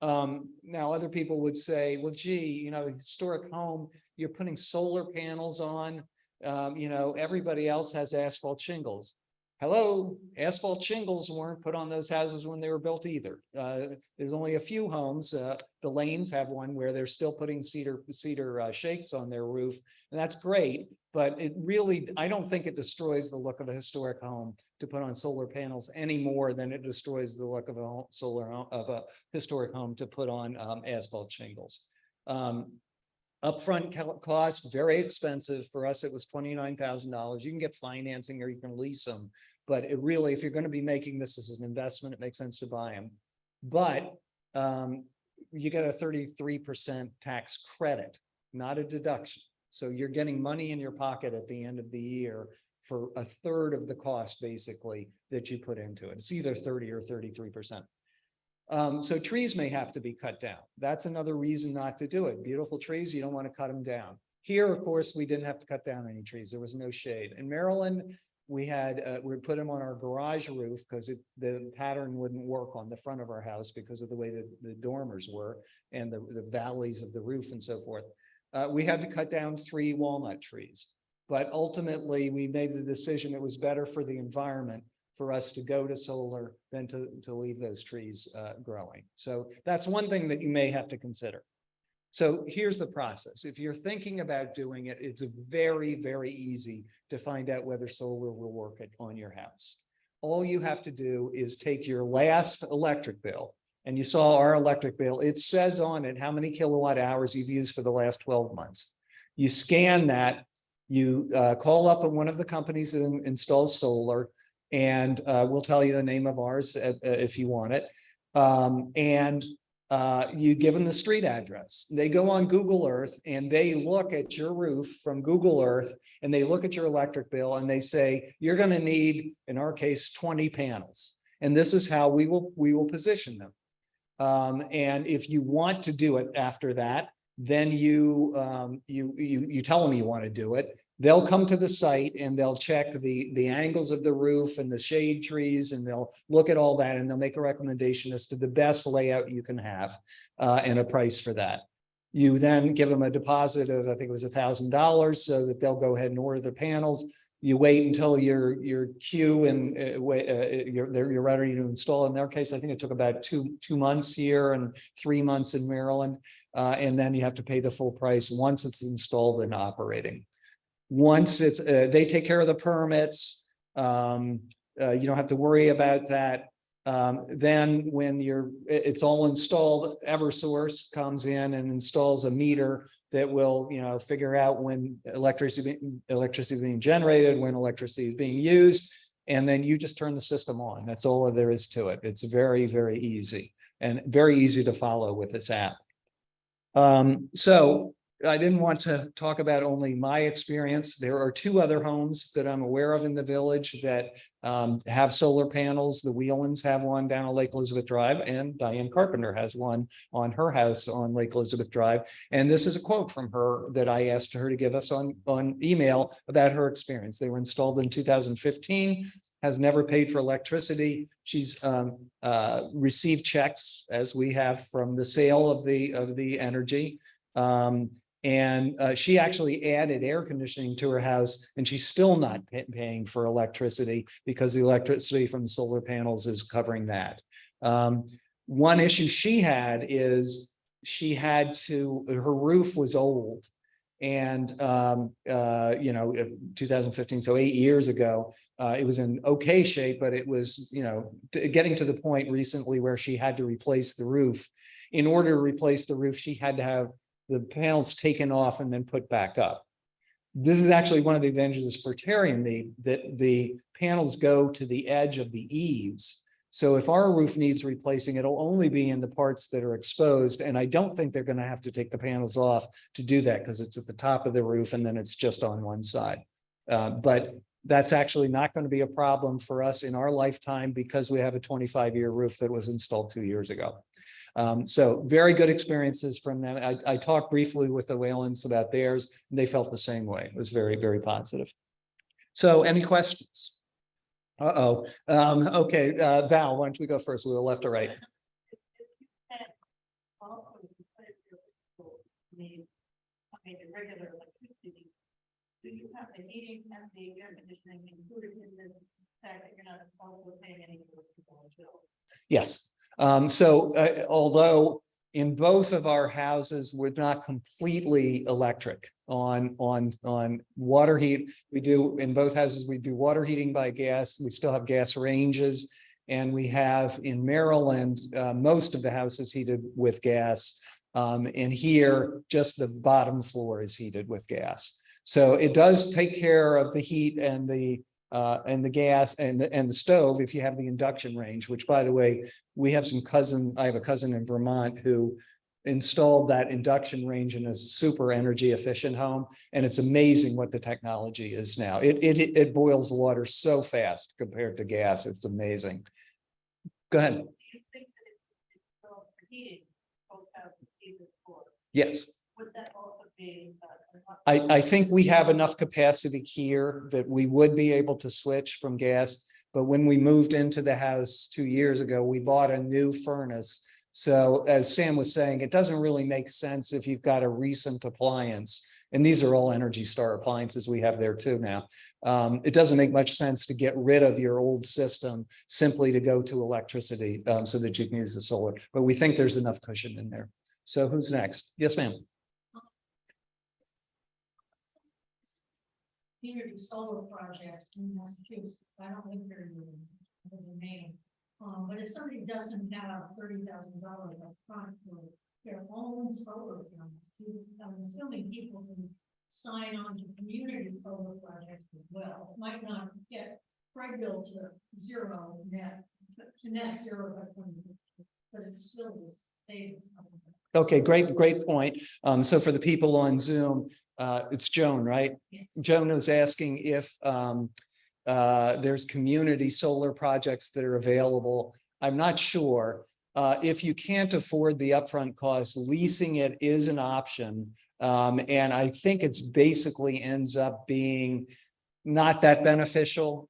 Now, other people would say, well, gee, historic home, you're putting solar panels on, everybody else has asphalt shingles. Hello, asphalt shingles weren't put on those houses when they were built either. There's only a few homes. The Lanes have one where they're still putting cedar shakes on their roof, and that's great. But it really, I don't think it destroys the look of a historic home to put on solar panels any more than it destroys the look of a historic home to put on asphalt shingles. Upfront cost, very expensive. For us, it was $29,000. You can get financing or you can lease them. But it really, if you're going to be making this as an investment, it makes sense to buy them. But you get a 33% tax credit, not a deduction. So you're getting money in your pocket at the end of the year for a third of the cost, basically, that you put into it. It's either 30 or 33%. So trees may have to be cut down. That's another reason not to do it. Beautiful trees, you don't want to cut them down. Here, of course, we didn't have to cut down any trees. There was no shade. In Maryland, we put them on our garage roof because the pattern wouldn't work on the front of our house because of the way that the dormers were and the valleys of the roof and so forth. We had to cut down 3 walnut trees, but ultimately we made the decision it was better for the environment for us to go to solar than to leave those trees growing. So that's one thing that you may have to consider. So here's the process. If you're thinking about doing it, it's very, very easy to find out whether solar will work on your house. All you have to do is take your last electric bill, and you saw our electric bill. It says on it how many kilowatt hours you've used for the last 12 months. You scan that, you call up one of the companies that installs solar, and we'll tell you the name of ours if you want it. You give them the street address. They go on Google Earth and they look at your roof from Google Earth, and they look at your electric bill and they say, you're going to need, in our case, 20 panels. And this is how we will position them. And if you want to do it after that, then you tell them you want to do it. They'll come to the site and they'll check the angles of the roof and the shade trees, and they'll look at all that, and they'll make a recommendation as to the best layout you can have, and a price for that. You then give them a deposit of, I think it was $1,000, so that they'll go ahead and order the panels. You wait until your queue and you're ready to install. In their case, I think it took about two months here and 3 months in Maryland. And then you have to pay the full price once it's installed and operating. Once it's, they take care of the permits. You don't have to worry about that. Then when it's all installed, Eversource comes in and installs a meter that will, figure out when electricity is being generated, when electricity is being used, and then you just turn the system on. That's all there is to it. It's very, very easy and very easy to follow with this app. So I didn't want to talk about only my experience. There are 2 other homes that I'm aware of in the village that have solar panels. The Whelans have one down on Lake Elizabeth Drive, and Diane Carpenter has one on her house on Lake Elizabeth Drive. And this is a quote from her that I asked her to give us on email about her experience. They were installed in 2015. Has never paid for electricity. She's received checks, as we have, from the sale of the energy. And she actually added air conditioning to her house, and she's still not paying for electricity because the electricity from the solar panels is covering that. One issue she had is her roof was old. And, 2015, so 8 years ago, it was in okay shape, but it was, getting to the point recently where she had to replace the roof. In order to replace the roof, she had to have the panels taken off and then put back up. This is actually one of the advantages for Terry and me, that the panels go to the edge of the eaves. So if our roof needs replacing, it'll only be in the parts that are exposed. And I don't think they're going to have to take the panels off to do that, because it's at the top of the roof and then it's just on one side. But that's actually not going to be a problem for us in our lifetime, because we have a 25-year roof that was installed 2 years ago. So very good experiences from them. I talked briefly with the Whelans about theirs, and they felt the same way. It was very, very positive. So any questions? Okay, Val, why don't we go first? We'll left or right? Regular electricity. Do you have the heating and the air conditioning included in the fact that you're not also paying any for the bill? Yes. Although in both of our houses, we're not completely electric on water heat. We do in both houses, we do water heating by gas. We still have gas ranges. And we have in Maryland, most of the houses heated with gas. And here, just the bottom floor is heated with gas. So it does take care of the heat and the gas and the stove if you have the induction range, which, by the way, I have a cousin in Vermont who installed that induction range in a super energy efficient home. And it's amazing what the technology is now. It boils water so fast compared to gas. It's amazing. Go ahead. Do you think that it's still heating both houses even for? Yes. Would that also be? I think we have enough capacity here that we would be able to switch from gas. But when we moved into the house 2 years ago, we bought a new furnace. So as Sam was saying, it doesn't really make sense if you've got a recent appliance. And these are all Energy Star appliances we have there too now. It doesn't make much sense to get rid of your old system simply to go to electricity so that you can use the solar. But we think there's enough cushion in there. So who's next? Yes, ma'am. Community solar projects in Massachusetts. I don't think they're in the name. But if somebody doesn't have $30,000 up front for their own solar panels, I'm assuming people can sign on to community solar projects as well. Might not get Craigville to zero net, to net zero by 2050, but it's still the same. Okay, great point. So for the people on Zoom, it's Joan, right? Yes. Joan was asking if there's community solar projects that are available. I'm not sure. If you can't afford the upfront cost, leasing it is an option. And I think it's basically ends up being not that beneficial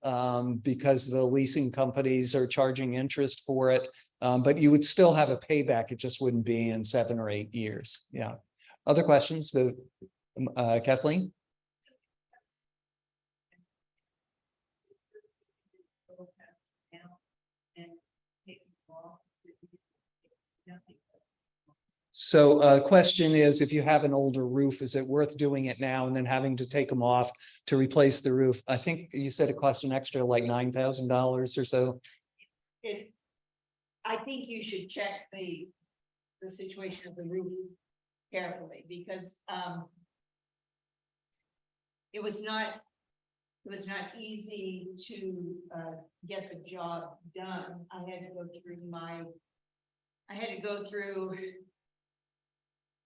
because the leasing companies are charging interest for it. But you would still have a payback. It just wouldn't be in 7 or 8 years. Yeah. Other questions? Kathleen? So question is, if you have an older roof, is it worth doing it now and then having to take them off to replace the roof? I think you said it cost an extra like $9,000 or so. I think you should check the situation of the roof carefully, because it was not easy to get the job done. I had to go through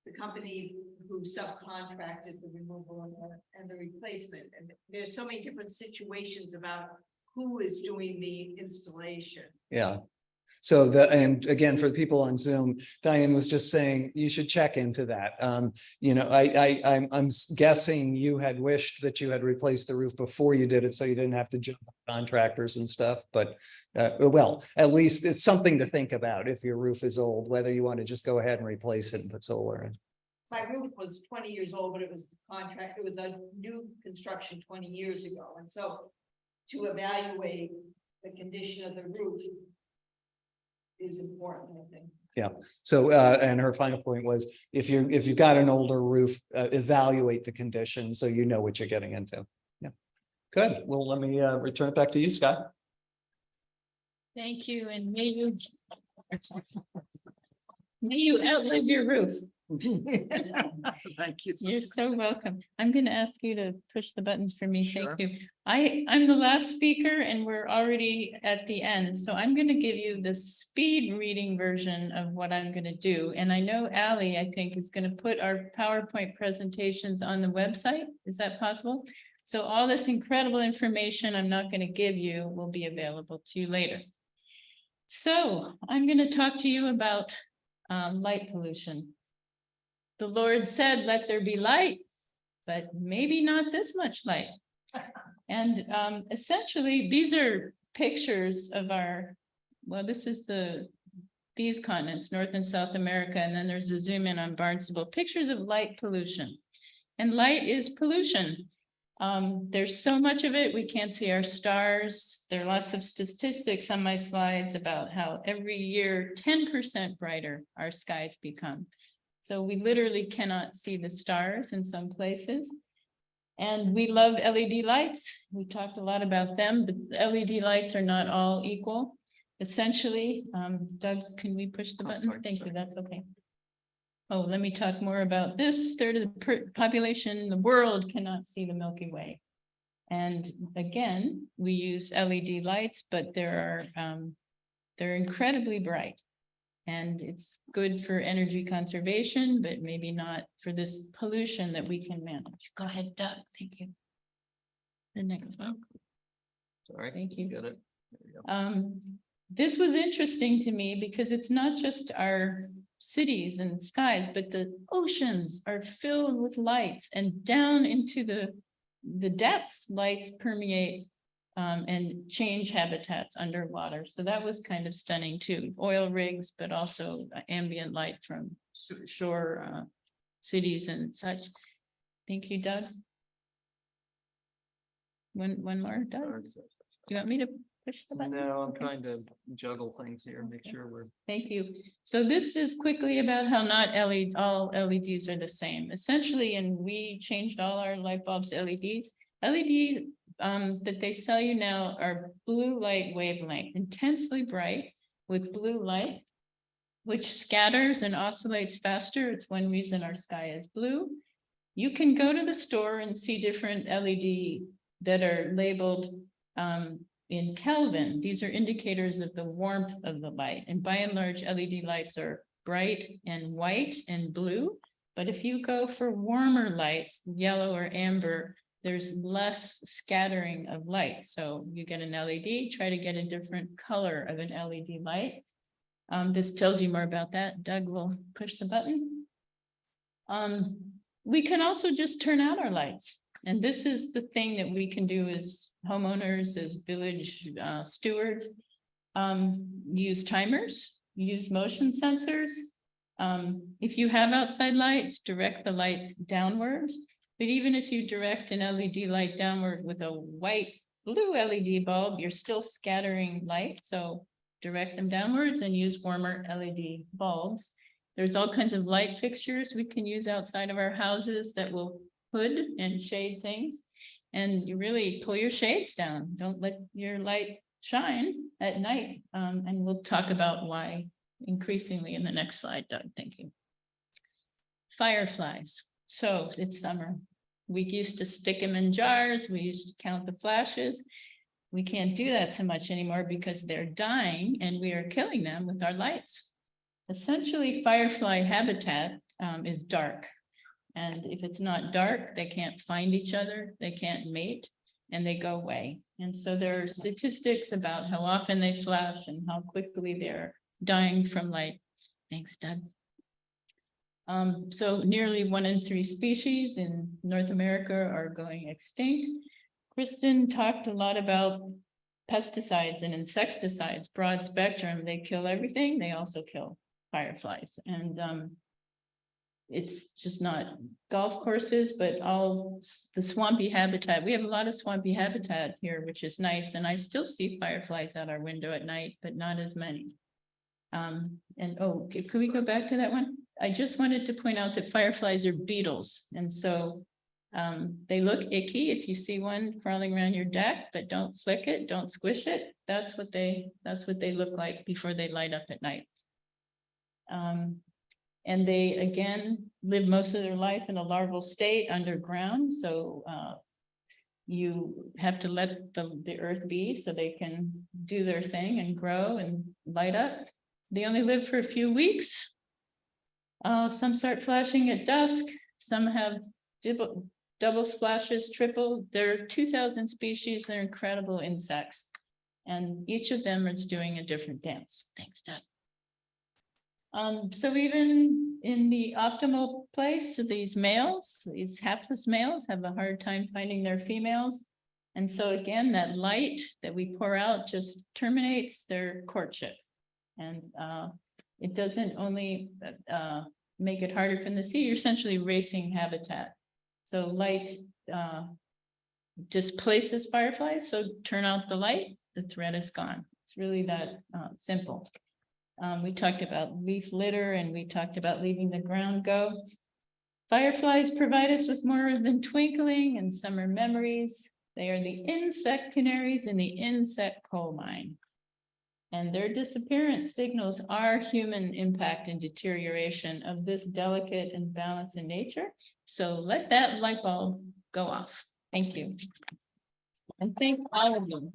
the company who subcontracted the removal and the replacement. And there's so many different situations about who is doing the installation. Yeah. So and again, for the people on Zoom, Diane was just saying you should check into that. You know, I'm guessing you had wished that you had replaced the roof before you did it, so you didn't have to jump on contractors and stuff. But well, at least it's something to think about if your roof is old, whether you want to just go ahead and replace it and put solar in. My roof was 20 years old, but it was contract. It was a new construction 20 years ago, and so to evaluate the condition of the roof is important, I think. Yeah. So and her final point was, if you've got an older roof, evaluate the condition so you know what you're getting into. Yeah. Good. Well, let me return it back to you, Scott. Thank you, and may you outlive your roof. Thank you. You're so welcome. I'm going to ask you to push the buttons for me. Sure. Thank you. I'm the last speaker and we're already at the end. So I'm going to give you the speed reading version of what I'm going to do. And I know Ally, I think, is going to put our PowerPoint presentations on the website. Is that possible? So all this incredible information I'm not going to give you will be available to you later. So I'm going to talk to you about light pollution. The Lord said, let there be light, but maybe not this much light. And essentially, these are pictures of this is these continents, North and South America, and then there's a zoom in on Barnstable, pictures of light pollution. And light is pollution. There's so much of it, we can't see our stars. There are lots of statistics on my slides about how every year, 10% brighter our skies become. So we literally cannot see the stars in some places. And we love LED lights. We talked a lot about them, but LED lights are not all equal. Essentially, Doug, can we push the button? Sorry, Thank you, that's okay. Oh, let me talk more about this. Third of the population in the world cannot see the Milky Way. And again, we use LED lights, but they're incredibly bright. And it's good for energy conservation, but maybe not for this pollution that we can manage. Go ahead, Doug. Thank you. The next one. Sorry. Thank you. Get it. There you go. This was interesting to me because it's not just our cities and skies, but the oceans are filled with lights, and down into the depths, lights permeate and change habitats underwater. So that was kind of stunning too. Oil rigs, but also ambient light from shore cities and such. Thank you, Doug. One more, Doug? Do you want me to push the button? No, I'm trying to juggle things here, make sure we're. Thank you. So this is quickly about how not all LEDs are the same. Essentially, and we changed all our light bulbs to LEDs. LED that they sell you now are blue light wavelength, intensely bright with blue light, which scatters and oscillates faster. It's one reason our sky is blue. You can go to the store and see different LED that are labeled in Kelvin. These are indicators of the warmth of the light. And by and large, LED lights are bright and white and blue. But if you go for warmer lights, yellow or amber, there's less scattering of light. So you get an LED, try to get a different color of an LED light. This tells you more about that. Doug will push the button. We can also just turn out our lights. And this is the thing that we can do as homeowners, as village stewards. Use timers, use motion sensors. If you have outside lights, direct the lights downwards. But even if you direct an LED light downward with a blue LED bulb, you're still scattering light. So direct them downwards and use warmer LED bulbs. There's all kinds of light fixtures we can use outside of our houses that will hood and shade things. And you really pull your shades down. Don't let your light shine at night. And we'll talk about why increasingly in the next slide, Doug. Thank you. Fireflies. So it's summer. We used to stick them in jars. We used to count the flashes. We can't do that so much anymore because they're dying and we are killing them with our lights. Essentially, firefly habitat is dark. And if it's not dark, they can't find each other, they can't mate, and they go away. And so there are statistics about how often they flash and how quickly they're dying from light. Thanks, Doug. So nearly 1 in 3 species in North America are going extinct. Kristen talked a lot about pesticides and insecticides, broad spectrum. They kill everything. They also kill fireflies. And it's just not golf courses, but all the swampy habitat. We have a lot of swampy habitat here, which is nice. And I still see fireflies out our window at night, but not as many. And oh, could we go back to that one? I just wanted to point out that fireflies are beetles. And so they look icky if you see one crawling around your deck, but don't flick it, don't squish it. That's what they look like before they light up at night. And they, again, live most of their life in a larval state underground. So you have to let the earth be so they can do their thing and grow and light up. They only live for a few weeks. Some start flashing at dusk. Some have double flashes, triple. There are 2,000 species. They're incredible insects. And each of them is doing a different dance. Thanks, Doug. So even in the optimal place, these males, these hapless males have a hard time finding their females. And so again, that light that we pour out just terminates their courtship. And it doesn't only make it harder for them to see, you're essentially erasing habitat. So light displaces fireflies, so turn out the light, the threat is gone. It's really that simple. We talked about leaf litter and we talked about leaving the ground go. Fireflies provide us with more than twinkling and summer memories. They are the insect canaries in the insect coal mine. And their disappearance signals our human impact and deterioration of this delicate and balance in nature. So let that light bulb go off. Thank you. And thank all of you.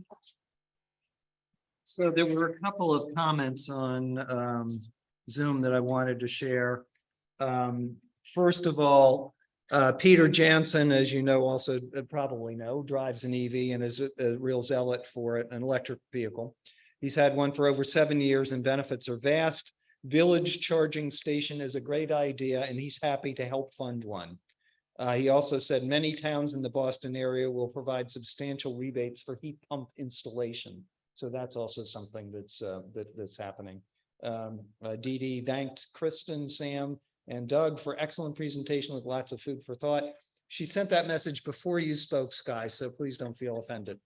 So there were a couple of comments on Zoom that I wanted to share. First of all, Peter Jansen, as you know, also probably know, drives an EV and is a real zealot for it, an electric vehicle. He's had one for over 7 years and benefits are vast. Village charging station is a great idea and he's happy to help fund one. He also said many towns in the Boston area will provide substantial rebates for heat pump installation. So that's also something that's happening. Dee Dee thanked Kristen, Sam, and Doug for excellent presentation with lots of food for thought. She sent that message before you spoke, Sky, so please don't feel offended.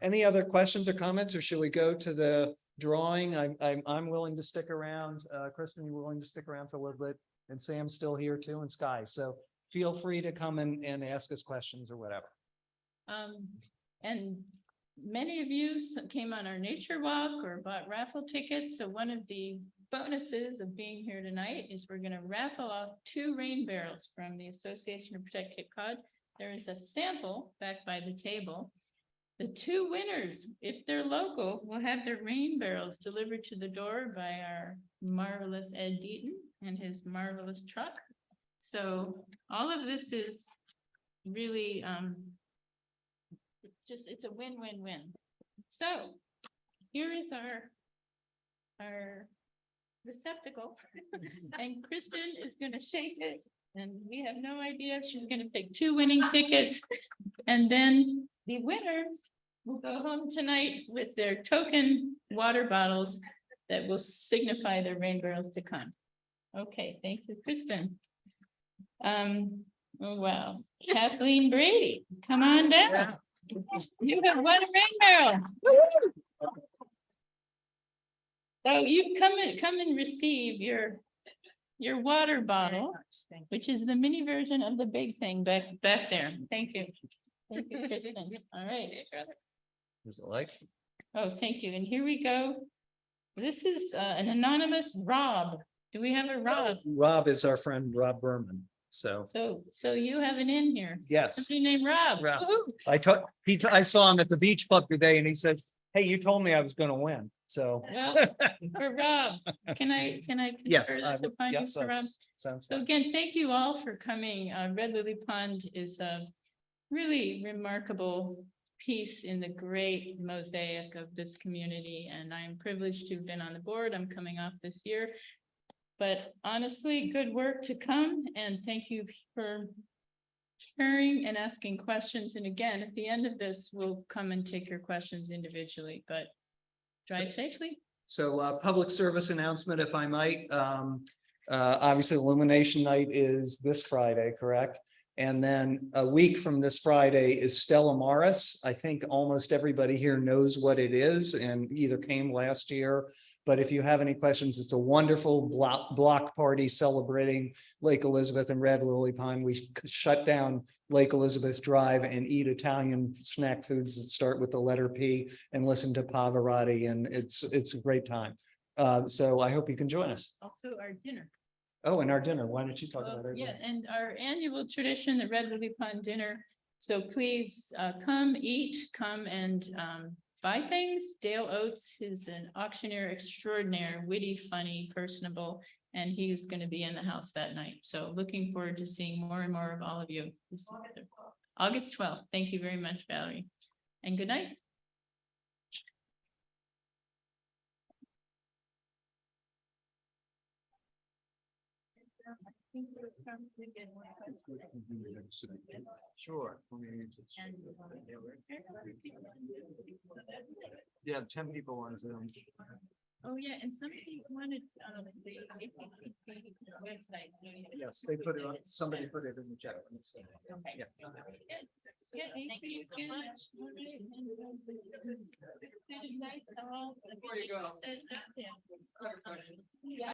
Any other questions or comments, or should we go to the drawing? I'm willing to stick around. Kristen, you willing to stick around for a little bit? And Sam's still here too, and Sky. So feel free to come and ask us questions or whatever. And many of you came on our nature walk or bought raffle tickets. So one of the bonuses of being here tonight is we're going to raffle off 2 rain barrels from the Association to Protect Cape Cod. There is a sample back by the table. The 2 winners, if they're local, will have their rain barrels delivered to the door by our marvelous Ed Deaton and his marvelous truck. So all of this is really it's a win-win-win. So here is our receptacle. And Kristen is gonna shake it, and we have no idea if she's gonna pick 2 winning tickets. And then the winners will go home tonight with their token water bottles that will signify their rain barrels to come. Okay, thank you, Kristen. Oh, wow, Kathleen Brady, come on down. You have won a rain barrel. So you come and receive your water bottle, which is the mini version of the big thing back there. Thank you. Thank you, Kristen. All right. Is it like? Oh, thank you. And here we go. This is an anonymous Rob. Do we have a Rob? Rob is our friend, Rob Berman. So, So you have an in here. yes, Somebody named Rob. Rob. Woohoo. I saw him at the beach club today and he said, hey, you told me I was gonna win. So. Well, for Rob, can I Yes. confer this upon you, yes, for Rob? sounds So like- again, thank you all for coming. Red Lily Pond is a really remarkable piece in the great mosaic of this community, and I'm privileged to have been on the board. I'm coming off this year. But honestly, good work to come, and thank you for sharing and asking questions. And again, at the end of this, we'll come and take your questions individually, but drive safely. So, public service announcement, if I might, obviously Illumination Night is this Friday, correct? And then a week from this Friday is Stella Maris. I think almost everybody here knows what it is and either came last year. But if you have any questions, it's a wonderful block party celebrating Lake Elizabeth and Red Lily Pond. We shut down Lake Elizabeth Drive and eat Italian snack foods that start with the letter P and listen to Pavarotti, and it's a great time. So I hope you can join us. Also our dinner. Oh, and our dinner. Why don't you talk about it? Yeah, and our annual tradition, the Red Lily Pond dinner. So please come eat, come and buy things. Dale Oates is an auctioneer extraordinaire, witty, funny, personable, and he's going to be in the house that night. So looking forward to seeing more and more of all of you. August 12th. Thank you very much, Valerie. And good night. Sure. Yeah, 10 people on Zoom. Oh, yeah, and somebody wanted the APCC website. Yes, they put it on, somebody put it in the chat. Okay. Yeah. Yeah, thank you so much. All right. Good night, all. Before you go. Yeah.